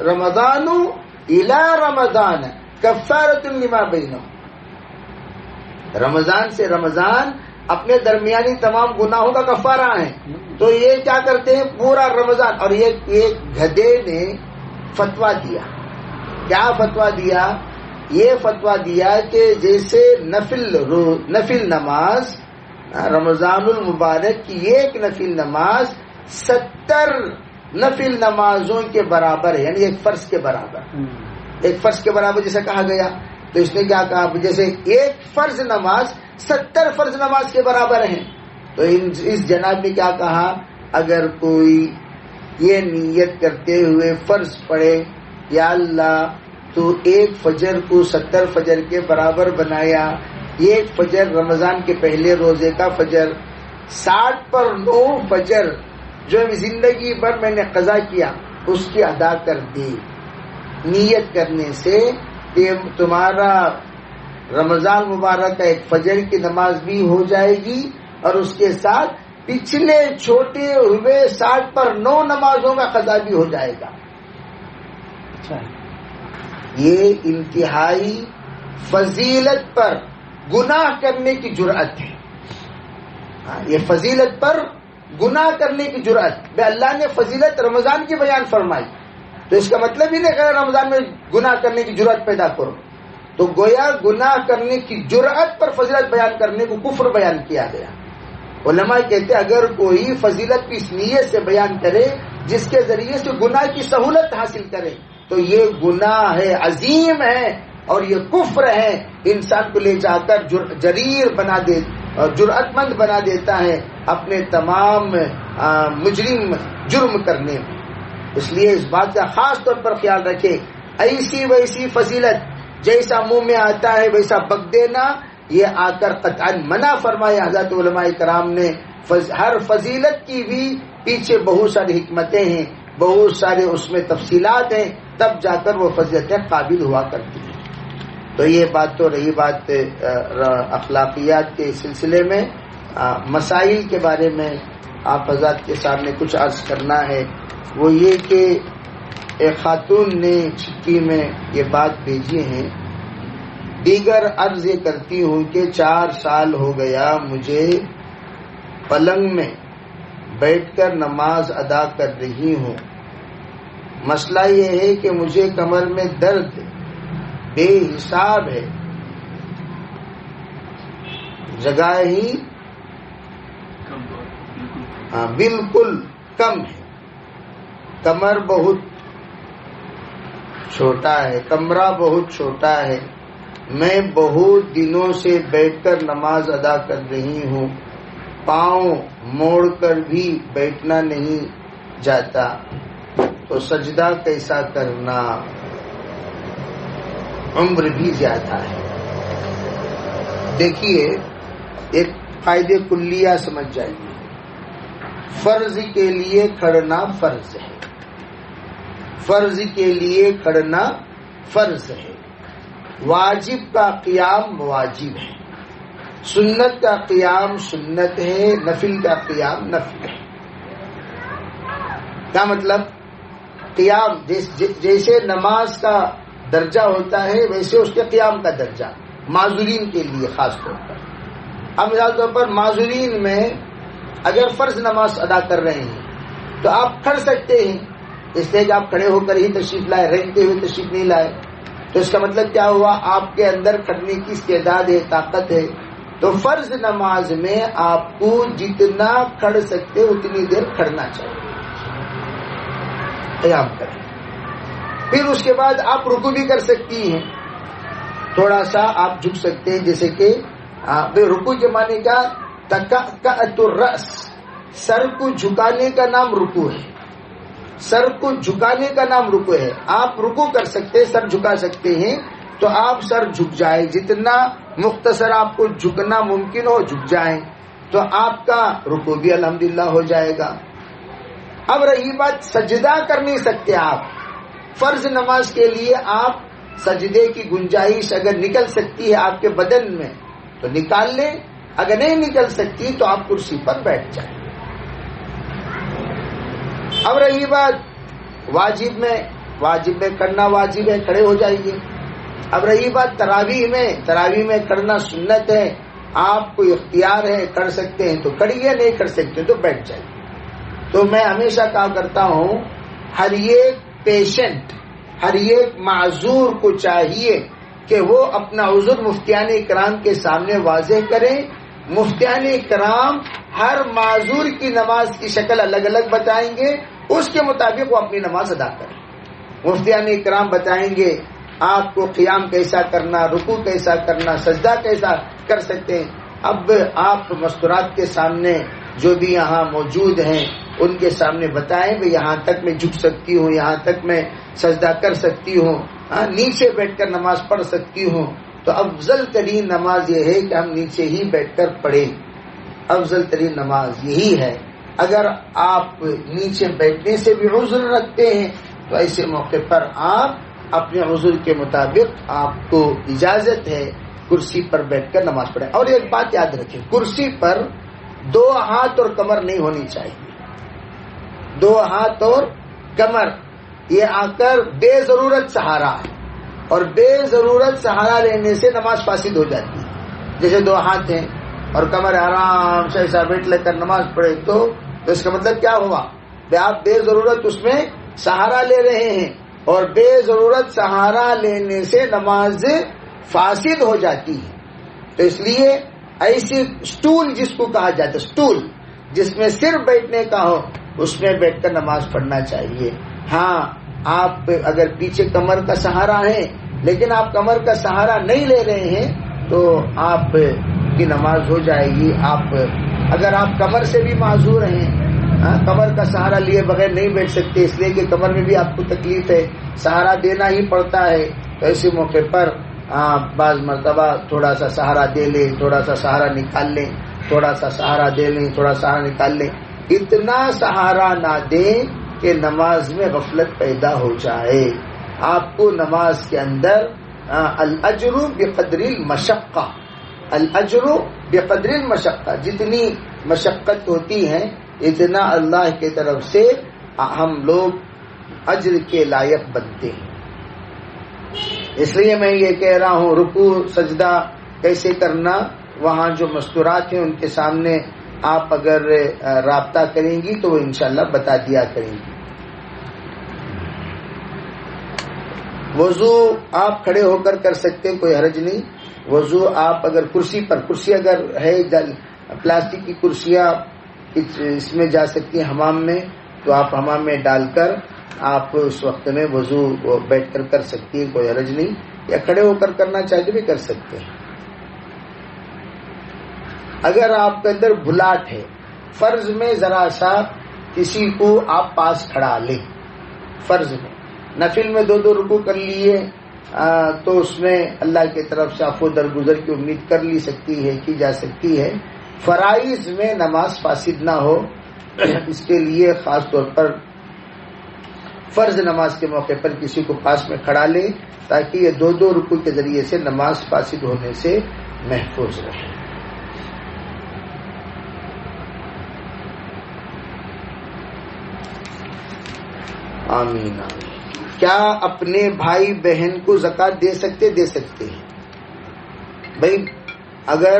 رمضان الی رمضان کفارۃ لما بینہ، رمضان سے رمضان اپنے درمیانی تمام گناہوں کا کفارہ ہے۔ تو یہ کیا کرتے ہیں پورا رمضان، اور ایک گدھے نے فتویٰ دیا، کیا فتویٰ دیا، یہ فتویٰ دیا کہ جیسے نفل نماز رمضان المبارک کی ایک نفل نماز 70 نفل نمازوں کے برابر ہے، یعنی ایک فرض کے برابر، ایک فرض کے برابر جیسے کہا گیا۔ تو اس نے کیا کہا، جیسے ایک فرض نماز 70 فرض نماز کے برابر ہیں۔ تو اس جناب نے کیا کہا، اگر کوئی یہ نیت کرتے ہوئے فرض پڑھے، یا اللہ تو ایک فجر کو 70 فجر کے برابر بنایا، ایک فجر رمضان کے پہلے روزے کا فجر، 60 پر 9 فجر جو زندگی بھر میں نے قضا کیا اس کی ادا کر دی، نیت کرنے سے تمہارا رمضان مبارک کا ایک فجر کی نماز بھی ہو جائے گی اور اس کے ساتھ پچھلے چھوٹے ہوئے 60 پر 9 نمازوں کا قضا بھی ہو جائے گا۔ یہ انتہائی فضیلت پر گناہ کرنے کی جرأت ہے، یہ فضیلت پر گناہ کرنے کی جرأت، بے اللہ نے فضیلت رمضان کی بیان فرمائی، تو اس کا مطلب ہی نہیں کہ رمضان میں گناہ کرنے کی جرأت پیدا کرو، تو گویا گناہ کرنے کی جرأت پر فضیلت بیان کرنے کو کفر بیان کیا گیا۔ علماء کہتے ہیں اگر کوئی فضیلت کی اس نیت سے بیان کرے جس کے ذریعے سے گناہ کی سہولت حاصل کرے تو یہ گناہ ہے، عظیم ہے، اور یہ کفر ہے، انسان کو لے جا کر جریر بنا دے اور جرأت مند بنا دیتا ہے اپنے تمام مجرم جرم کرنے میں۔ اس لیے اس بات کا خاص طور پر خیال رکھے، ایسی ویسی فضیلت جیسا منہ میں آتا ہے ویسا بک دینا یہ آ کر قطعاً منع فرمایا حضرت علماء کرام نے۔ ہر فضیلت کی بھی پیچھے بہت ساری حکمتیں ہیں، بہت سارے اس میں تفصیلات ہیں، تب جا کر وہ فضیلتیں قابل ہوا کرتی ہیں۔ تو یہ بات تو رہی بات اخلاقیات کے سلسلے میں۔ مسائل کے بارے میں آپ حضرات کے سامنے کچھ عرض کرنا ہے، وہ یہ کہ ایک خاتون نے چٹھی میں یہ بات بھیجی ہے، دیگر عرض یہ کرتی ہوں کہ 4 سال ہو گیا مجھے پلنگ میں بیٹھ کر نماز ادا کر رہی ہوں، مسئلہ یہ ہے کہ مجھے کمر میں درد بے حساب ہے، جگہ ہی بالکل کم ہے، کمر بہت چھوٹا ہے، کمرہ بہت چھوٹا ہے، میں بہت دنوں سے بیٹھ کر نماز ادا کر رہی ہوں، پاؤں موڑ کر بھی بیٹھنا نہیں جاتا، تو سجدہ کیسا کرنا، عمر بھی زیادہ ہے۔ دیکھیے ایک قاعدے کلیہ سمجھ جائیے، فرض کے لیے کھڑنا فرض ہے، فرض کے لیے کھڑنا فرض ہے، واجب کا قیام واجب ہے، سنت کا قیام سنت ہے، نفل کا قیام نفل ہے۔ کیا مطلب؟ قیام جیسے نماز کا درجہ ہوتا ہے ویسے اس کے قیام کا درجہ معذورین کے لیے خاص طور پر. اب مثال طور پر معذورین میں اگر فرض نماز ادا کر رہے ہیں تو آپ کھڑ سکتے ہیں، اس لیے کہ آپ کھڑے ہو کر ہی تشریف لائے، رہتے ہوئے تشریف نہیں لائے. تو اس کا مطلب کیا ہوا؟ آپ کے اندر کھڑنے کی استعداد ہے، طاقت ہے. تو فرض نماز میں آپ کو جتنا کھڑ سکتے اتنی دیر کھڑنا چاہیے، قیام کریں. پھر اس کے بعد آپ رکوع بھی کر سکتی ہیں، تھوڑا سا آپ جھک سکتے ہیں، جیسے کہ رکوع کے معنی کا تکأت الرأس، سر کو جھکانے کا نام رکوع ہے. سر کو جھکانے کا نام رکوع ہے. آپ رکوع کر سکتے، سر جھکا سکتے ہیں، تو آپ سر جھک جائیں، جتنا مختصر آپ کو جھکنا ممکن ہو جھک جائیں، تو آپ کا رکوع بھی الحمدللہ ہو جائے گا. اب رہی بات سجدہ کر نہیں سکتے آپ، فرض نماز کے لیے آپ سجدے کی گنجائش اگر نکل سکتی ہے آپ کے بدن میں تو نکال لیں، اگر نہیں نکل سکتی تو آپ کرسی پر بیٹھ جائیں. اب رہی بات واجب میں کرنا واجب ہے، کھڑے ہو جائیے. اب رہی بات تراویح میں کرنا سنت ہے، آپ کو اختیار ہے، کر سکتے ہیں تو کریے، نہیں کر سکتے تو بیٹھ جائیے. تو میں ہمیشہ کہا کرتا ہوں ہر ایک پیشنٹ، ہر ایک معذور کو چاہیے کہ وہ اپنا عذر مفتیان کرام کے سامنے واضح کریں. مفتیان کرام ہر معذور کی نماز کی شکل الگ الگ بتائیں گے، اس کے مطابق وہ اپنی نماز ادا کریں. مفتیان کرام بتائیں گے آپ کو قیام کیسا کرنا، رکوع کیسا کرنا، سجدہ کیسا کر سکتے ہیں. اب آپ مستورات کے سامنے جو بھی یہاں موجود ہیں ان کے سامنے بتائیں کہ یہاں تک میں جھک سکتی ہوں، یہاں تک میں سجدہ کر سکتی ہوں، نیچے بیٹھ کر نماز پڑھ سکتی ہوں. تو افضل ترین نماز یہ ہے کہ ہم نیچے ہی بیٹھ کر پڑھیں. افضل ترین نماز یہی ہے. اگر آپ نیچے بیٹھنے سے بھی عذر رکھتے ہیں تو ایسے موقع پر آپ اپنے عذر کے مطابق آپ کو اجازت ہے کرسی پر بیٹھ کر نماز پڑھیں. اور ایک بات یاد رکھیں، کرسی پر 2 ہاتھ اور کمر نہیں ہونی چاہیے. 2 ہاتھ اور کمر یہ آ کر بے ضرورت سہارا ہے، اور بے ضرورت سہارا لینے سے نماز فاسد ہو جاتی ہے. جیسے 2 ہاتھ ہیں اور کمر آرام سے ایسا بیٹھ لے کر نماز پڑھے تو اس کا مطلب کیا ہوا؟ آپ بے ضرورت اس میں سہارا لے رہے ہیں، اور بے ضرورت سہارا لینے سے نماز فاسد ہو جاتی ہے. تو اس لیے ایسی سٹول جس کو کہا جاتا ہے، سٹول جس میں صرف بیٹھنے کا ہو، اس میں بیٹھ کر نماز پڑھنا چاہیے. ہاں آپ اگر پیچھے کمر کا سہارا ہے لیکن آپ کمر کا سہارا نہیں لے رہے ہیں تو آپ کی نماز ہو جائے گی. اگر آپ کمر سے بھی معذور ہیں، کمر کا سہارا لیے بغیر نہیں بیٹھ سکتے اس لیے کہ کمر میں بھی آپ کو تکلیف ہے، سہارا دینا ہی پڑتا ہے، تو ایسے موقع پر بعض مرتبہ تھوڑا سا سہارا دے لیں، تھوڑا سا سہارا نکال لیں، تھوڑا سا سہارا دے لیں، تھوڑا سہارا نکال لیں. اتنا سہارا نہ دیں کہ نماز میں غفلت پیدا ہو جائے. آپ کو نماز کے اندر الاجر بقدر المشقہ، الاجر بقدر المشقہ، جتنی مشقت ہوتی ہے اتنا اللہ کی طرف سے ہم لوگ اجر کے لائق بنتے ہیں. اس لیے میں یہ کہہ رہا ہوں رکوع سجدہ کیسے کرنا، وہاں جو مستورات ہیں ان کے سامنے آپ اگر رابطہ کریں گی تو وہ انشاءاللہ بتا دیا کریں گی. وضو آپ کھڑے ہو کر سکتے ہیں، کوئی حرج نہیں. وضو آپ اگر کرسی اگر ہے پلاسٹک کی کرسیاں اس میں جا سکتی ہیں حمام میں، تو آپ حمام میں ڈال کر آپ اس وقت میں وضو بیٹھ کر سکتی ہیں، کوئی حرج نہیں. یا کھڑے ہو کر کرنا چاہتے بھی کر سکتے ہیں. اگر آپ کے اندر بھلاٹ ہے، فرض میں ذرا سا کسی کو آپ پاس کھڑا لیں، فرض میں، نفل میں 2 رکوع کر لیے تو اس میں اللہ کی طرف سے عفو درگزر کی امید کر لی سکتی ہے، کی جا سکتی ہے. فرائض میں نماز فاسد نہ ہو اس کے لیے خاص طور پر فرض نماز کے موقع پر کسی کو پاس میں کھڑا لے تاکہ یہ 2 رکوع کے ذریعے سے نماز فاسد ہونے سے محفوظ رہے. آمین آمین۔ کیا اپنے بھائی بہن کو زکوٰۃ دے سکتے ہیں؟ بھائی اگر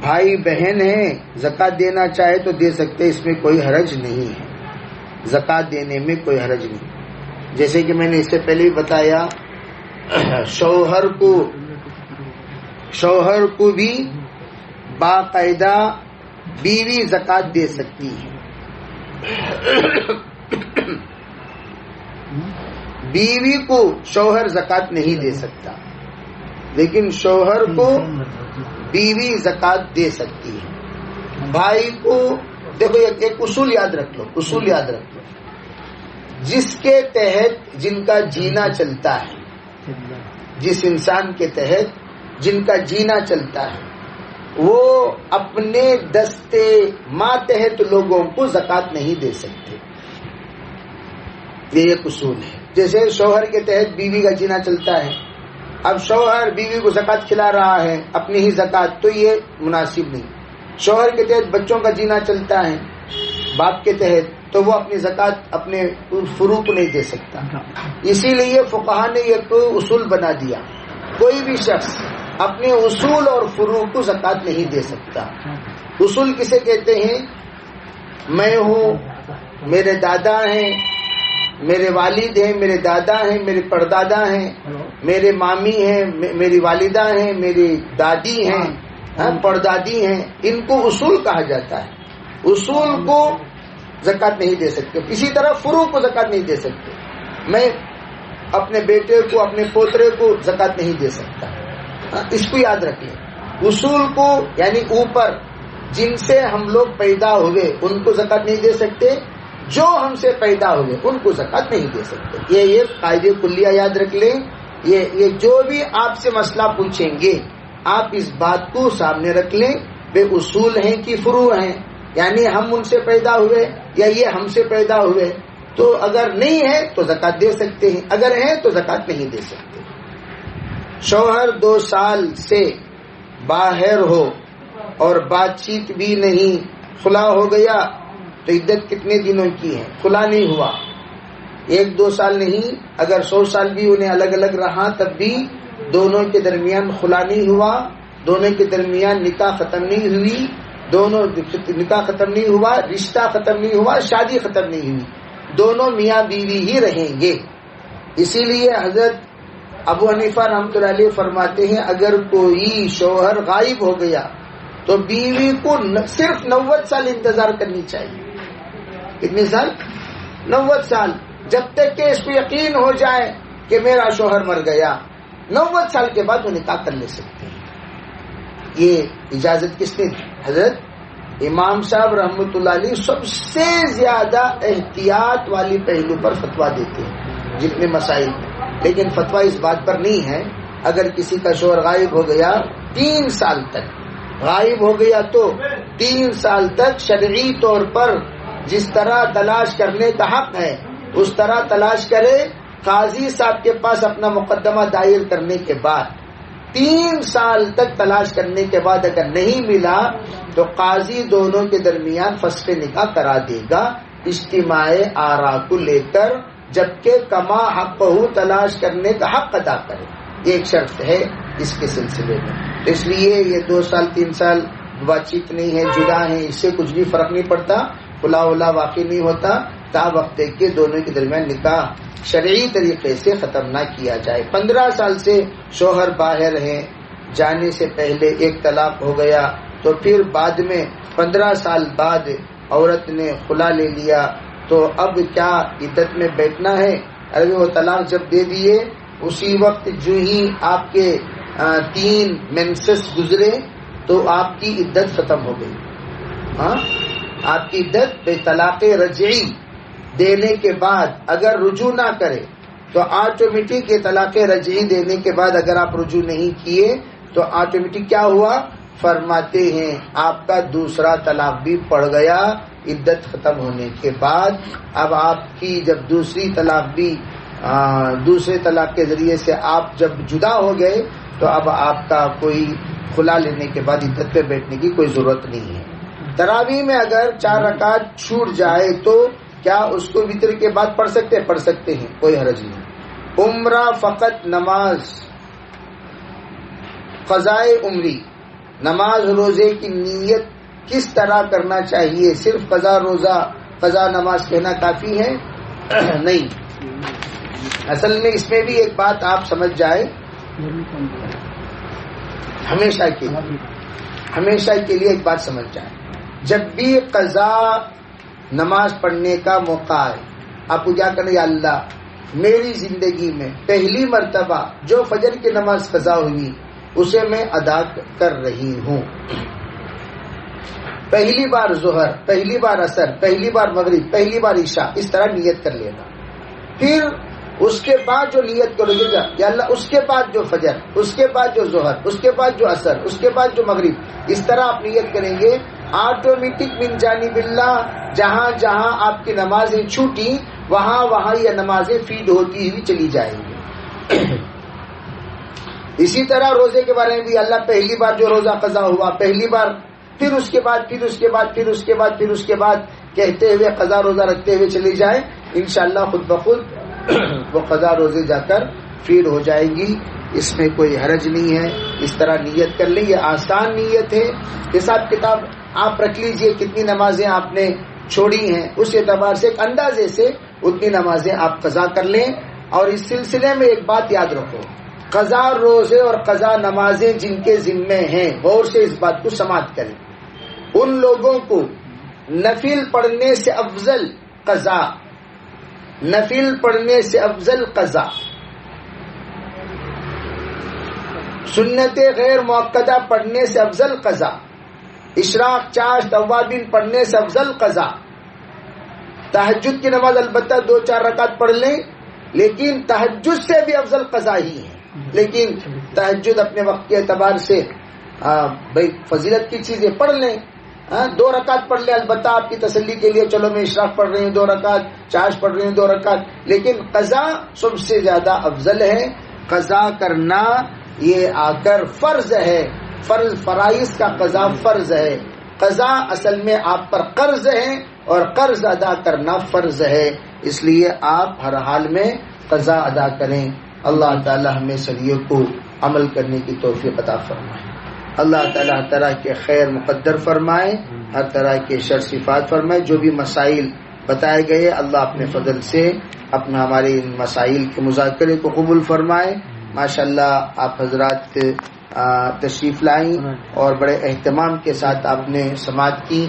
بھائی بہن ہیں زکوٰۃ دینا چاہے تو دے سکتے، اس میں کوئی حرج نہیں ہے، زکوٰۃ دینے میں کوئی حرج نہیں۔ جیسے کہ میں نے اس سے پہلے بھی بتایا، شوہر کو بھی باقاعدہ بیوی زکوٰۃ دے سکتی ہے، بیوی کو شوہر زکوٰۃ نہیں دے سکتا، لیکن شوہر کو بیوی زکوٰۃ دے سکتی ہے۔ بھائی کو دیکھو، ایک اصول یاد رکھ لو، جس کے تحت جن کا جینا چلتا ہے، جس انسان کے تحت جن کا جینا چلتا ہے، وہ اپنے دستے ماتحت لوگوں کو زکوٰۃ نہیں دے سکتے، یہ ایک اصول ہے۔ جیسے شوہر کے تحت بیوی کا جینا چلتا ہے، اب شوہر بیوی کو زکوٰۃ کھلا رہا ہے، اپنی ہی زکوٰۃ، تو یہ مناسب نہیں۔ شوہر کے تحت بچوں کا جینا چلتا ہے باپ کے تحت، تو وہ اپنی زکوٰۃ اپنے فروع کو نہیں دے سکتا۔ اسی لیے فقہا نے یہ تو اصول بنا دیا، کوئی بھی شخص اپنے اصول اور فروع کو زکوٰۃ نہیں دے سکتا۔ اصول کسے کہتے ہیں؟ میں ہوں، میرے دادا ہیں، میرے والد ہیں، میرے دادا ہیں، میرے پردادا ہیں، میرے مامی ہیں، میری والدہ ہیں، میری دادی ہیں، پردادی ہیں، ان کو اصول کہا جاتا ہے۔ اصول کو زکوٰۃ نہیں دے سکتے، اسی طرح فروع کو زکوٰۃ نہیں دے سکتے۔ میں اپنے بیٹے کو، اپنے پوترے کو زکوٰۃ نہیں دے سکتا، اس کو یاد رکھ لیں۔ اصول کو یعنی اوپر جن سے ہم لوگ پیدا ہوئے ان کو زکوٰۃ نہیں دے سکتے، جو ہم سے پیدا ہوئے ان کو زکوٰۃ نہیں دے سکتے۔ یہ قاعدے کلیہ یاد رکھ لیں۔ یہ جو بھی آپ سے مسئلہ پوچھیں گے آپ اس بات کو سامنے رکھ لیں، وہ اصول ہیں کہ فروع ہیں، یعنی ہم ان سے پیدا ہوئے یا یہ ہم سے پیدا ہوئے، تو اگر نہیں ہے تو زکوٰۃ دے سکتے ہیں، اگر ہیں تو زکوٰۃ نہیں دے سکتے۔ شوہر 2 سال سے باہر ہو اور بات چیت بھی نہیں، خلا ہو گیا تو عدت کتنے دنوں کی ہے؟ خلا نہیں ہوا 1-2 سال نہیں، اگر 100 سال بھی انہیں الگ الگ رہا تب بھی دونوں کے درمیان خلا نہیں ہوا، دونوں کے درمیان نکاح ختم نہیں ہوئی، دونوں نکاح ختم نہیں ہوا، رشتہ ختم نہیں ہوا، شادی ختم نہیں ہوئی، دونوں میاں بیوی ہی رہیں گے۔ اسی لیے حضرت ابو حنیفہ رحمۃ اللہ علیہ فرماتے ہیں اگر کوئی شوہر غائب ہو گیا تو بیوی کو صرف 90 سال انتظار کرنی چاہیے۔ کتنے سال؟ 90 سال، جب تک کہ اس کو یقین ہو جائے کہ میرا شوہر مر گیا۔ 90 سال کے بعد وہ نکاح کر لے سکتے ہیں۔ یہ اجازت کس نے دی؟ حضرت امام صاحب رحمۃ اللہ علیہ سب سے زیادہ احتیاط والی پہلو پر فتویٰ دیتے ہیں جتنے مسائل میں، لیکن فتویٰ اس بات پر نہیں ہے اگر کسی کا شوہر غائب ہو گیا 3 سال تک، غائب ہو گیا تو 3 سال تک شرعی طور پر جس طرح تلاش کرنے کا حق ہے اس طرح تلاش کرے، قاضی صاحب کے پاس اپنا مقدمہ دائر کرنے کے بعد 3 سال تک تلاش کرنے کے بعد اگر نہیں ملا تو قاضی دونوں کے درمیان فسخ نکاح کرا دے گا اجتماع آراء کو لے کر، جبکہ کما حق ہو تلاش کرنے کا حق ادا کرے۔ یہ ایک شرط ہے اس کے سلسلے میں۔ اس لیے یہ 2 سال 3 سال بات چیت نہیں ہے، جدا ہیں، اس سے کچھ بھی فرق نہیں پڑتا، خلا ولا واقع نہیں ہوتا، تا وقت کے دونوں کے درمیان نکاح شرعی طریقے سے ختم نہ کیا جائے۔ 15 سال سے شوہر باہر ہیں، جانے سے پہلے ایک طلاق ہو گیا تو پھر بعد میں 15 سال بعد عورت نے خلا لے لیا تو اب کیا عدت میں بیٹھنا ہے؟ ارے وہ طلاق جب دے دیے اسی وقت جو ہی آپ کے 3 مینسس گزرے تو آپ کی عدت ختم ہو گئی۔ ہاں، آپ کی عدت بے طلاق رجعی دینے کے بعد اگر رجوع نہ کرے تو آٹومیٹک یہ طلاق رجعی دینے کے بعد اگر آپ رجوع نہیں کیے تو آٹومیٹک کیا ہوا؟ فرماتے ہیں آپ کا دوسرا طلاق بھی پڑ گیا عدت ختم ہونے کے بعد۔ اب آپ کی جب دوسری طلاق بھی دوسرے طلاق کے ذریعے سے آپ جب جدا ہو گئے تو اب آپ کا کوئی خلا لینے کے بعد عدت پہ بیٹھنے کی کوئی ضرورت نہیں ہے۔ تراویح میں اگر 4 رکعت چھوٹ جائے تو کیا اس کو وطر کے بعد پڑھ سکتے ہیں؟ پڑھ سکتے ہیں، کوئی حرج نہیں۔ عمرہ فقط نماز، قضائے عمری، نماز روزے کی نیت کس طرح کرنا چاہیے؟ صرف قضا روزہ قضا نماز کہنا کافی ہے؟ نہیں، اصل میں اس میں بھی ایک بات آپ سمجھ جائے، ہمیشہ کے لیے ایک بات سمجھ جائے، جب بھی قضا نماز پڑھنے کا موقع ہے، آپ کو کیا کرنا؟ یا اللہ میری زندگی میں پہلی مرتبہ جو فجر کی نماز قضا ہوئی اسے میں ادا کر رہی ہوں، پہلی بار ظہر، پہلی بار عصر، پہلی بار مغرب، پہلی بار عشاء، اس طرح نیت کر لینا۔ پھر اس کے بعد جو نیت کرو گے یا اللہ اس کے بعد جو فجر، اس کے بعد جو ظہر، اس کے بعد جو عصر، اس کے بعد جو مغرب، اس طرح آپ نیت کریں گے، آٹومیٹک من جانب اللہ جہاں جہاں آپ کی نمازیں چھوٹی وہاں یہ نمازیں فیڈ ہوتی ہوئی چلی جائیں گی۔ اسی طرح روزے کے بارے میں بھی اللہ پہلی بار جو روزہ قضا ہوا، پہلی بار، پھر اس کے بعد کہتے ہوئے قضا روزہ رکھتے ہوئے چلی جائیں، انشاءاللہ خود بخود وہ قضا روزے جا کر فیڈ ہو جائے گی، اس میں کوئی حرج نہیں ہے۔ اس طرح نیت کر لیں، یہ آسان نیت ہے، حساب کتاب آپ رکھ لیجئے کتنی نمازیں آپ نے چھوڑی ہیں، اس اعتبار سے ایک اندازے سے اتنی نمازیں آپ قضا کر لیں۔ اور اس سلسلے میں ایک بات یاد رکھو، قضا روزے اور قضا نمازیں جن کے ذمے ہیں، غور سے اس بات کو سماعت کریں، ان لوگوں کو نفل پڑھنے سے افضل قضا، نفل پڑھنے سے افضل قضا، سنت غیر مؤکدہ پڑھنے سے افضل قضا، اشراق، چاشت، اوابین پڑھنے سے افضل قضا، تہجد کی نماز البتہ 2-4 رکعت پڑھ لیں، لیکن تہجد سے بھی افضل قضا ہی ہے۔ لیکن تہجد اپنے وقت کے اعتبار سے بھائی فضیلت کی چیزیں پڑھ لیں، 2 رکعت پڑھ لیں، البتہ آپ کی تسلی کے لیے چلو میں اشراق پڑھ رہی ہوں 2 رکعت، چاشت پڑھ رہی ہوں 2 رکعت، لیکن قضا سب سے زیادہ افضل ہے۔ قضا کرنا یہ آ کر فرض ہے، فرائض کا قضا فرض ہے، قضا اصل میں آپ پر قرض ہے اور قرض ادا کرنا فرض ہے، اس لیے آپ ہر حال میں قضا ادا کریں۔ اللہ تعالی ہمیں سبھی کو عمل کرنے کی توفیق عطا فرمائے، اللہ تعالی ہر طرح کے خیر مقدر فرمائے، ہر طرح کے شر صفات فرمائے۔ جو بھی مسائل بتائے گئے اللہ اپنے فضل سے اپنا ہمارے ان مسائل کے مذاکرے کو قبول فرمائے۔ ماشاءاللہ آپ حضرات تشریف لائیں اور بڑے اہتمام کے ساتھ آپ نے سماعت کی۔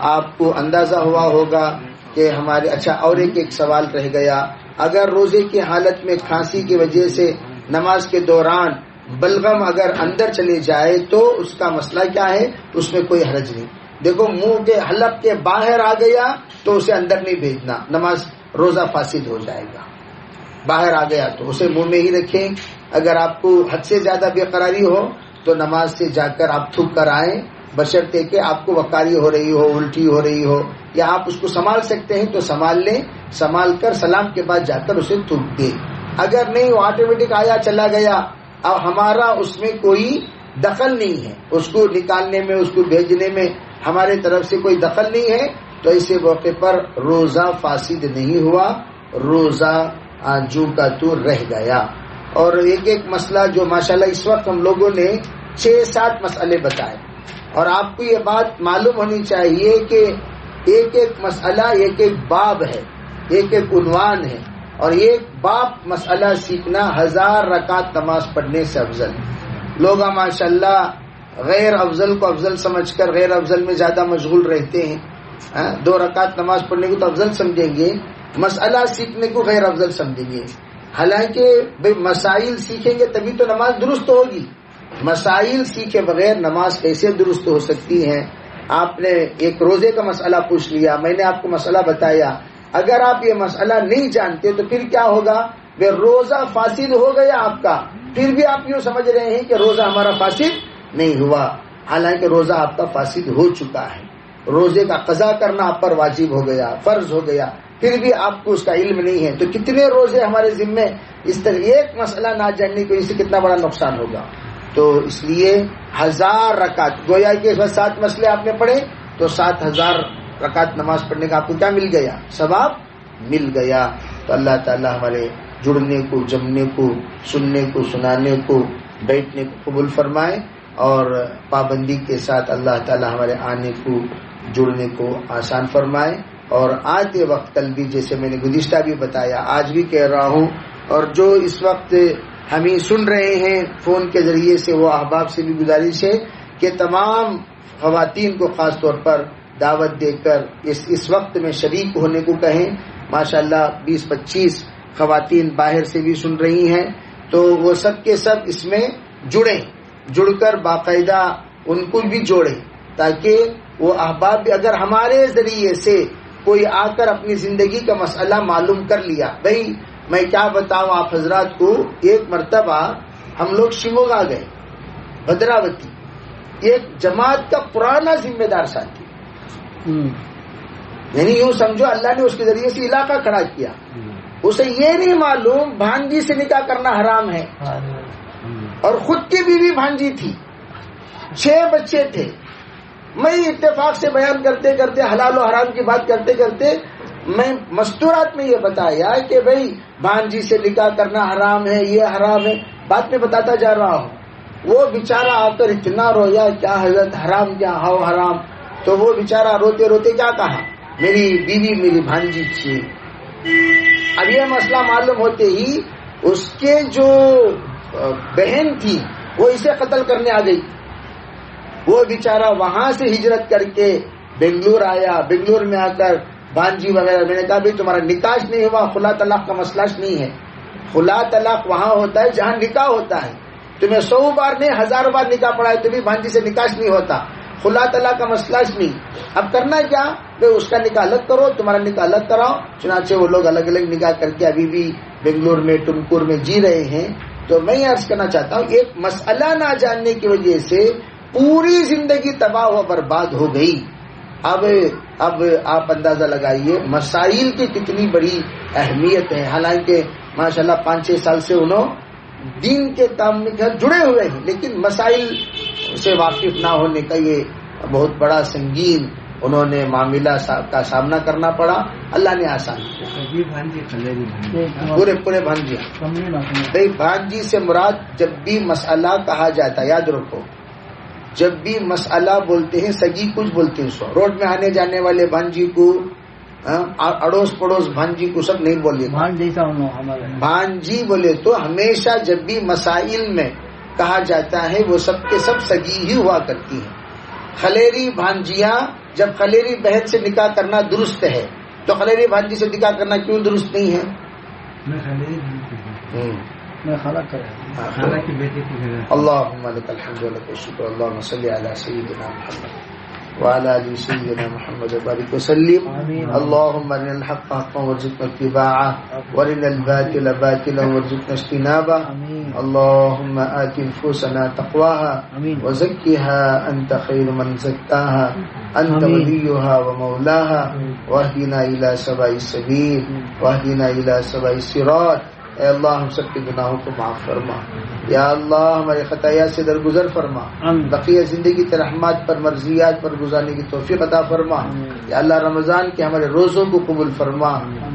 آپ کو اندازہ ہوا ہوگا کہ ہمارے اور ایک سوال رہ گیا، اگر روزے کی حالت میں کھانسی کی وجہ سے نماز کے دوران بلغم اگر اندر چلے جائے تو اس کا مسئلہ کیا ہے؟ اس میں کوئی حرج نہیں۔ دیکھو منہ کے حلق کے باہر آ گیا تو اسے اندر نہیں بھیجنا، نماز روزہ فاسد ہو جائے گا۔ باہر آ گیا تو اسے منہ میں ہی رکھیں۔ اگر آپ کو حد سے زیادہ بے قراری ہو تو نماز سے جا کر آپ تھوک کر آئیں، بشرطے کہ آپ کو وقاری ہو رہی ہو، الٹی ہو رہی ہو، یا آپ اس کو سنبھال سکتے ہیں تو سنبھال لیں، سنبھال کر سلام کے بعد جا کر اسے تھوک دیں۔ اگر نہیں وہ آٹومیٹک آیا چلا گیا، اب ہمارا اس میں کوئی دخل نہیں ہے، اس کو نکالنے میں، اس کو بھیجنے میں ہمارے طرف سے کوئی دخل نہیں ہے، تو ایسے موقع پر روزہ فاسد نہیں ہوا، روزہ جو کا تو رہ گیا۔ اور ایک مسئلہ جو ماشاءاللہ اس وقت ہم لوگوں نے 6-7 مسئلے بتائے، اور آپ کو یہ بات معلوم ہونی چاہیے کہ ایک مسئلہ ایک باب ہے، ایک عنوان ہے، اور ایک باب مسئلہ سیکھنا 1000 رکعت نماز پڑھنے سے افضل۔ لوگ ماشاءاللہ غیر افضل کو افضل سمجھ کر غیر افضل میں زیادہ مشغول رہتے ہیں۔ 2 رکعت نماز پڑھنے کو تو افضل سمجھیں گے، مسئلہ سیکھنے کو غیر افضل سمجھیں گے۔ حالانکہ بھئی مسائل سیکھیں گے تبھی تو نماز درست ہوگی، مسائل سیکھے بغیر نماز کیسے درست ہو سکتی ہے؟ آپ نے ایک روزے کا مسئلہ پوچھ لیا، میں نے آپ کو مسئلہ بتایا، اگر آپ یہ مسئلہ نہیں جانتے تو پھر کیا ہوگا؟ وہ روزہ فاسد ہو گیا آپ کا، پھر بھی آپ یوں سمجھ رہے ہیں کہ روزہ ہمارا فاسد نہیں ہوا، حالانکہ روزہ آپ کا فاسد ہو چکا ہے، روزے کا قضا کرنا آپ پر واجب ہو گیا، فرض ہو گیا، پھر بھی آپ کو اس کا علم نہیں ہے، تو کتنے روزے ہمارے ذمے؟ اس طرح ایک مسئلہ نہ جاننے کی وجہ سے کتنا بڑا نقصان ہوگا۔ تو اس لیے 1000 رکعت، گویا کہ 7 مسئلے آپ نے پڑھے تو 7000 رکعت نماز پڑھنے کا آپ کو کیا مل گیا؟ ثواب مل گیا. تو اللہ تعالی ہمارے جڑنے کو، جمنے کو، سننے کو، سنانے کو، بیٹھنے کو قبول فرمائے، اور پابندی کے ساتھ اللہ تعالی ہمارے آنے کو، جڑنے کو آسان فرمائے. اور آتے وقت کل بھی جیسے میں نے گزشتہ بھی بتایا، آج بھی کہہ رہا ہوں، اور جو اس وقت ہمیں سن رہے ہیں فون کے ذریعے سے، وہ احباب سے بھی گزارش ہے کہ تمام خواتین کو خاص طور پر دعوت دے کر اس وقت میں شریک ہونے کو کہیں. ماشاءاللہ 20-25 خواتین باہر سے بھی سن رہی ہیں، تو وہ سب کے سب اس میں جڑیں، جڑ کر باقاعدہ ان کو بھی جوڑیں، تاکہ وہ احباب بھی، اگر ہمارے ذریعے سے کوئی آ کر اپنی زندگی کا مسئلہ معلوم کر لیا. بھائی میں کیا بتاؤں آپ حضرات کو، ایک مرتبہ ہم لوگ شیموگا گئے، بھدراوتی، ایک جماعت کا پرانا ذمہ دار ساتھی، یعنی یوں سمجھو اللہ نے اس کے ذریعے سے علاقہ کھڑا کیا. اسے یہ نہیں معلوم بھانجی سے نکاح کرنا حرام ہے، اور خود کی بیوی بھانجی تھی، 6 بچے تھے. میں اتفاق سے بیان کرتے کرتے، حلال و حرام کی بات کرتے کرتے، میں مستورات میں یہ بتایا کہ بھائی بھانجی سے نکاح کرنا حرام ہے، یہ حرام ہے، بات میں بتاتا جا رہا ہوں. وہ بیچارہ آ کر اتنا رویا، کیا حضرت حرام کیا ہو حرام. تو وہ بیچارہ روتے روتے کیا کہا، میری بیوی میری بھانجی تھی. اب یہ مسئلہ معلوم ہوتے ہی اس کے جو بہن تھی وہ اسے قتل کرنے آ گئی. وہ بیچارہ وہاں سے ہجرت کر کے بنگلور آیا. بنگلور میں آ کر بھانجی وغیرہ، میں نے کہا بھائی تمہارا نکاح نہیں ہوا، خلا طلاق کا مسئلہ نہیں ہے. خلا طلاق وہاں ہوتا ہے جہاں نکاح ہوتا ہے. تمہیں 100 بار نہیں 1000 بار نکاح پڑا ہے، تمہیں بھانجی سے نکاح نہیں ہوتا. خلا طلاق کا مسئلہ نہیں. اب کرنا کیا، بھائی اس کا نکاح الگ کرو، تمہارا نکاح الگ کراؤ. چنانچہ وہ لوگ الگ الگ نکاح کر کے ابھی بھی بنگلور میں، ٹمکور میں جی رہے ہیں. تو میں یہ عرض کرنا چاہتا ہوں، ایک مسئلہ نہ جاننے کی وجہ سے پوری زندگی تباہ و برباد ہو گئی. اب آپ اندازہ لگائیے مسائل کی کتنی بڑی اہمیت ہے. حالانکہ ماشاءاللہ 5-6 سال سے انہوں دین کے کام میں جڑے ہوئے ہیں، لیکن مسائل سے واقف نہ ہونے کا یہ بہت بڑا سنگین انہوں نے معاملہ کا سامنا کرنا پڑا. اللہ نے آسان کیا. پورے بھانجی. بھائی بھانجی سے مراد جب بھی مسئلہ کہا جاتا ہے، یاد رکھو، جب بھی مسئلہ بولتے ہیں سگی کچھ بولتے ہیں، سو روڈ میں آنے جانے والے بھانجی کو، اڑوس پڑوس بھانجی کو سب نہیں بولے. بھانجی بولے تو ہمیشہ جب بھی مسائل میں کہا جاتا ہے وہ سب کے سب سگی ہی ہوا کرتی ہیں. خلیری بھانجیاں، جب خلیری بہن سے نکاح کرنا درست ہے تو خلیری بھانجی سے نکاح کرنا کیوں درست نہیں ہے؟ اللهم لك الحمد ولك الشكر. اللهم صل على سيدنا محمد وعلى ال سيدنا محمد وبارك وسلم. اللهم ارنا الحق حقا وارزقنا اتباعه وارنا الباطل باطلا وارزقنا اجتنابه. اللهم آت نفوسنا تقواها وزكها انت خير من زكاها انت وليها ومولاها واهدنا الى سواء السبيل واهدنا الى سواء الصراط. اے اللہ ہم سب کے گناہوں کو معاف فرما. یا اللہ ہمارے خطایا سے درگزر فرما. بقیہ زندگی کے رحمات پر، مرضیات پر گزارنے کی توفیق عطا فرما. یا اللہ رمضان کے ہمارے روزوں کو قبول فرما،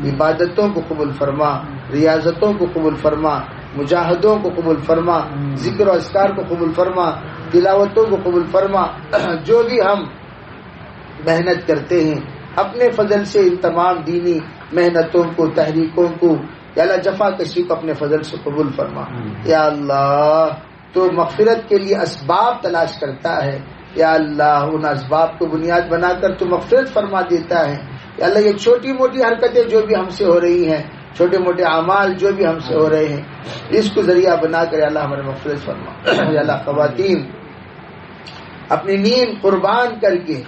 عبادتوں کو قبول فرما، ریاضتوں کو قبول فرما، مجاہدوں کو قبول فرما، ذکر و اذکار کو قبول فرما، تلاوتوں کو قبول فرما. جو بھی ہم محنت کرتے ہیں اپنے فضل سے ان تمام دینی محنتوں کو، تحریکوں کو، یا اللہ جفا کشی کو اپنے فضل سے قبول فرما. یا اللہ تو مغفرت کے لیے اسباب تلاش کرتا ہے، یا اللہ ان اسباب کو بنیاد بنا کر تو مغفرت فرما دیتا ہے. یا اللہ یہ چھوٹی موٹی حرکتیں جو بھی ہم سے ہو رہی ہیں، چھوٹے موٹے اعمال جو بھی ہم سے ہو رہے ہیں، اس کو ذریعہ بنا کر یا اللہ ہمارے مغفرت فرما. یا اللہ خواتین اپنی نیند قربان کر کے،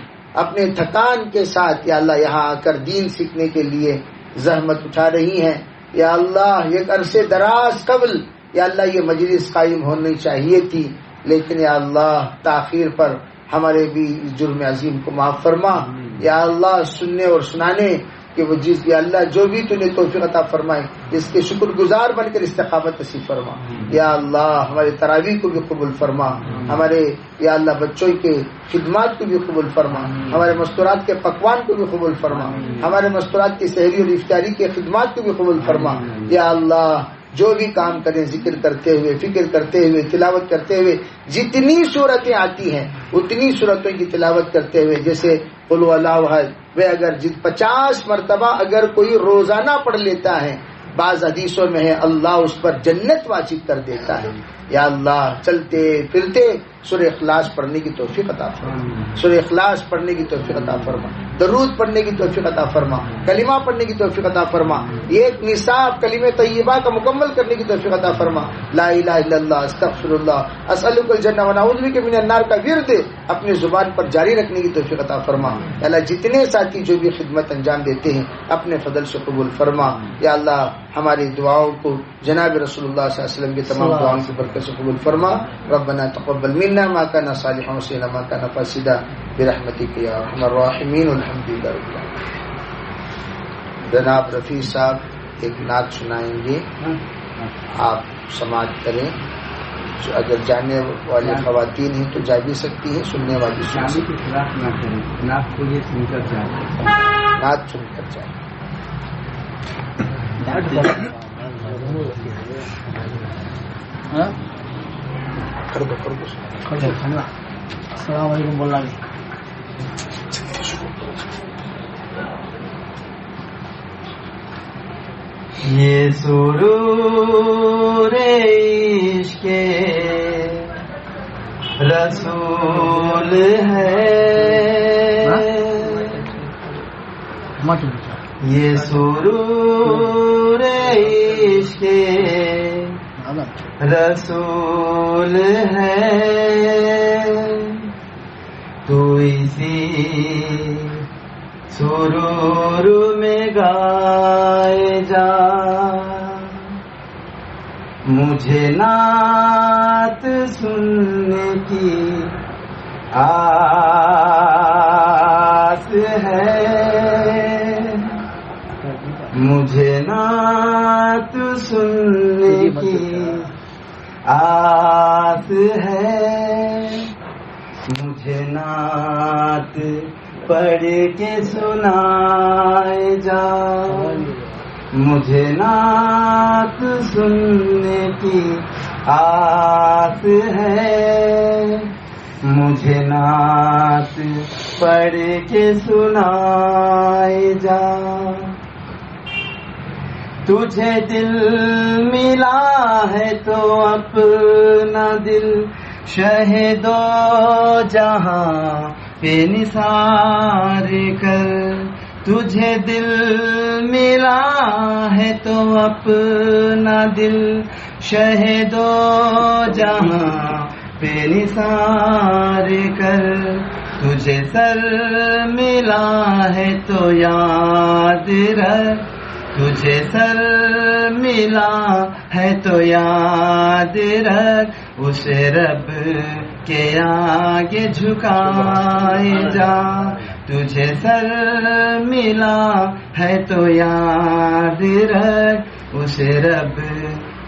اپنے تھکان کے ساتھ یا اللہ یہاں آ کر دین سیکھنے کے لیے زحمت اٹھا رہی ہیں. یا اللہ ایک عرصے دراز قبل یا اللہ یہ مجلس قائم ہونی چاہیے تھی، لیکن یا اللہ تاخیر پر ہمارے بھی جرم عظیم کو معاف فرما. یا اللہ سننے اور سنانے کہ وہ جس یا اللہ جو بھی تو نے توفیق عطا فرمائے اس کے شکر گزار بن کر استقامت نصیب فرما. یا اللہ ہمارے تراویح کو بھی قبول فرما, ہمارے یا اللہ بچوں کے خدمات کو بھی قبول فرما, ہمارے مستورات کے پکوان کو بھی قبول فرما, ہمارے مستورات کی سحری اور افطاری کے خدمات کو بھی قبول فرما. یا اللہ جو بھی کام کریں ذکر کرتے ہوئے, فکر کرتے ہوئے, تلاوت کرتے ہوئے, جتنی صورتیں آتی ہیں اتنی صورتوں کی تلاوت کرتے ہوئے, جیسے قل هو اللہ احد وہ اگر 50 مرتبہ اگر کوئی روزانہ پڑھ لیتا ہے, بعض حدیثوں میں ہے اللہ اس پر جنت واجب کر دیتا ہے. یا اللہ چلتے پھرتے سورہ اخلاص پڑھنے کی توفیق عطا فرما, سورہ اخلاص پڑھنے کی توفیق عطا فرما, درود پڑھنے کی توفیق عطا فرما, کلمہ پڑھنے کی توفیق عطا فرما, ایک نصاب کلمہ طیبہ کا مکمل کرنے کی توفیق عطا فرما. لا الہ الا اللہ استغفر اللہ اسألک الجنہ ونعوذ بک من النار کا ورد اپنی زبان پر جاری رکھنے کی توفیق عطا فرما. اللہ جتنے ساتھی جو بھی خدمت انجام دیتے ہیں اپنے فضل سے قبول فرما. یا اللہ ہماری دعاؤں کو جناب رسول اللہ صلی اللہ علیہ وسلم کی تمام دعاؤں کی برکت سے قبول فرما. ربنا تقبل منا ما كان صالحا وسيئا ما كان فاسدا برحمتك يا ارحم الراحمين والحمد لله رب العالمين. جناب رفیع صاحب ایک نعت سنائیں گے, آپ سماعت کریں. جو اگر جانے والی خواتین ہیں تو جا بھی سکتی ہیں, سننے والی سن سکتی ہیں. نعت سن کر جائیں. السلام علیکم بولنا بھی. یہ سرور عشق رسول ہے, یہ سرور عشق رسول ہے, تو اسی سرور میں گائے جا. مجھے نعت سننے کی آس ہے, مجھے نعت سننے کی آس ہے, مجھے نعت پڑھ کے سنائے جا. مجھے نعت سننے کی آس ہے, مجھے نعت پڑھ کے سنائے جا. تجھے دل ملا ہے تو اپنا دل شہدو جہاں پہ نثار کر. تجھے دل ملا ہے تو اپنا دل شہدو جہاں پہ نثار کر. تجھے سر ملا ہے تو یاد رکھ, تجھے سر ملا ہے تو یاد رکھ, اسے رب کے آگے جھکائے جا. تجھے سر ملا ہے تو یاد رکھ, اسے رب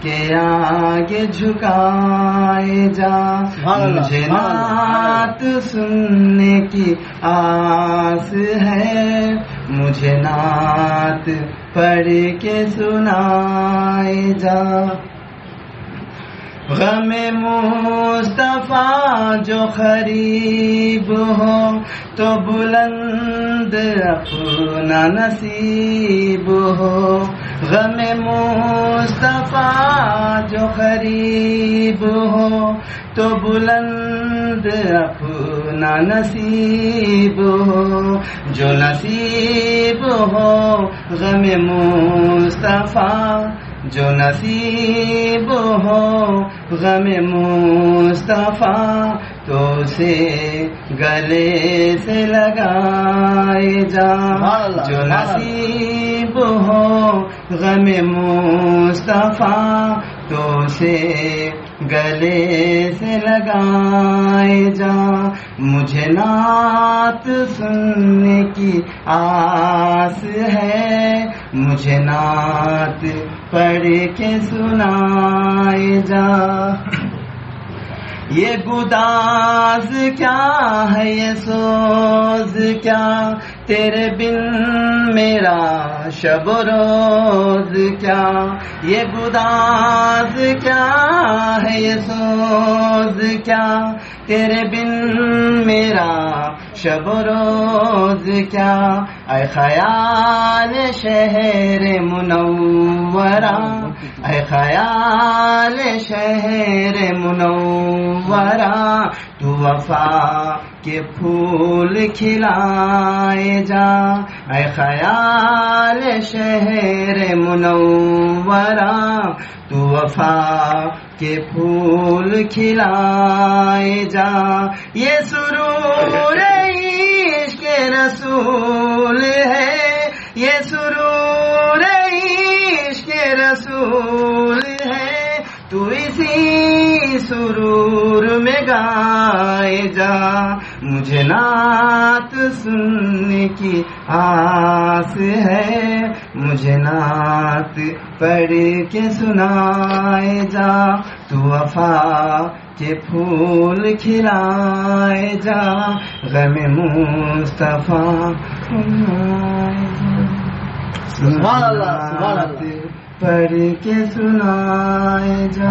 کے آگے جھکائے جا. مجھے نعت سننے کی آس ہے, مجھے نعت پڑھ کے سنائے جا. غم مصطفیٰ جو قریب ہو تو بلند اپنا نصیب ہو. غم مصطفیٰ جو قریب ہو تو بلند اپنا نصیب ہو. جو نصیب ہو غم مصطفیٰ, جو نصیب ہو غم مصطفیٰ, تو اسے گلے سے لگائے جا. جو نصیب ہو غم مصطفیٰ, تو اسے گلے سے لگائے جا. مجھے نعت سننے کی آس ہے, مجھے نعت پڑھ کے سنائے جا. یہ گداز کیا ہے یہ سوز کیا, تیرے بن میرا شب و روز کیا. یہ گداز کیا ہے یہ سوز کیا, تیرے بن میرا شب و روز کیا. اے خیال شہر منورہ, اے خیال شہر منورہ, تو وفا کے پھول کھلائے جا. اے خیال شہر منورہ, تو وفا کے پھول کھلائے جا. یہ سرور عشق رسول ہے, یہ سرور عشق رسول ہے, تو اسی سرور میں گائے جا. مجھے نعت سننے کی آس ہے, مجھے نعت پڑھ کے سنائے جا. تو وفا کے پھول کھلائے جا, غم مصطفیٰ سبحان اللہ, سبحان اللہ. پڑھ کے سنائے جا.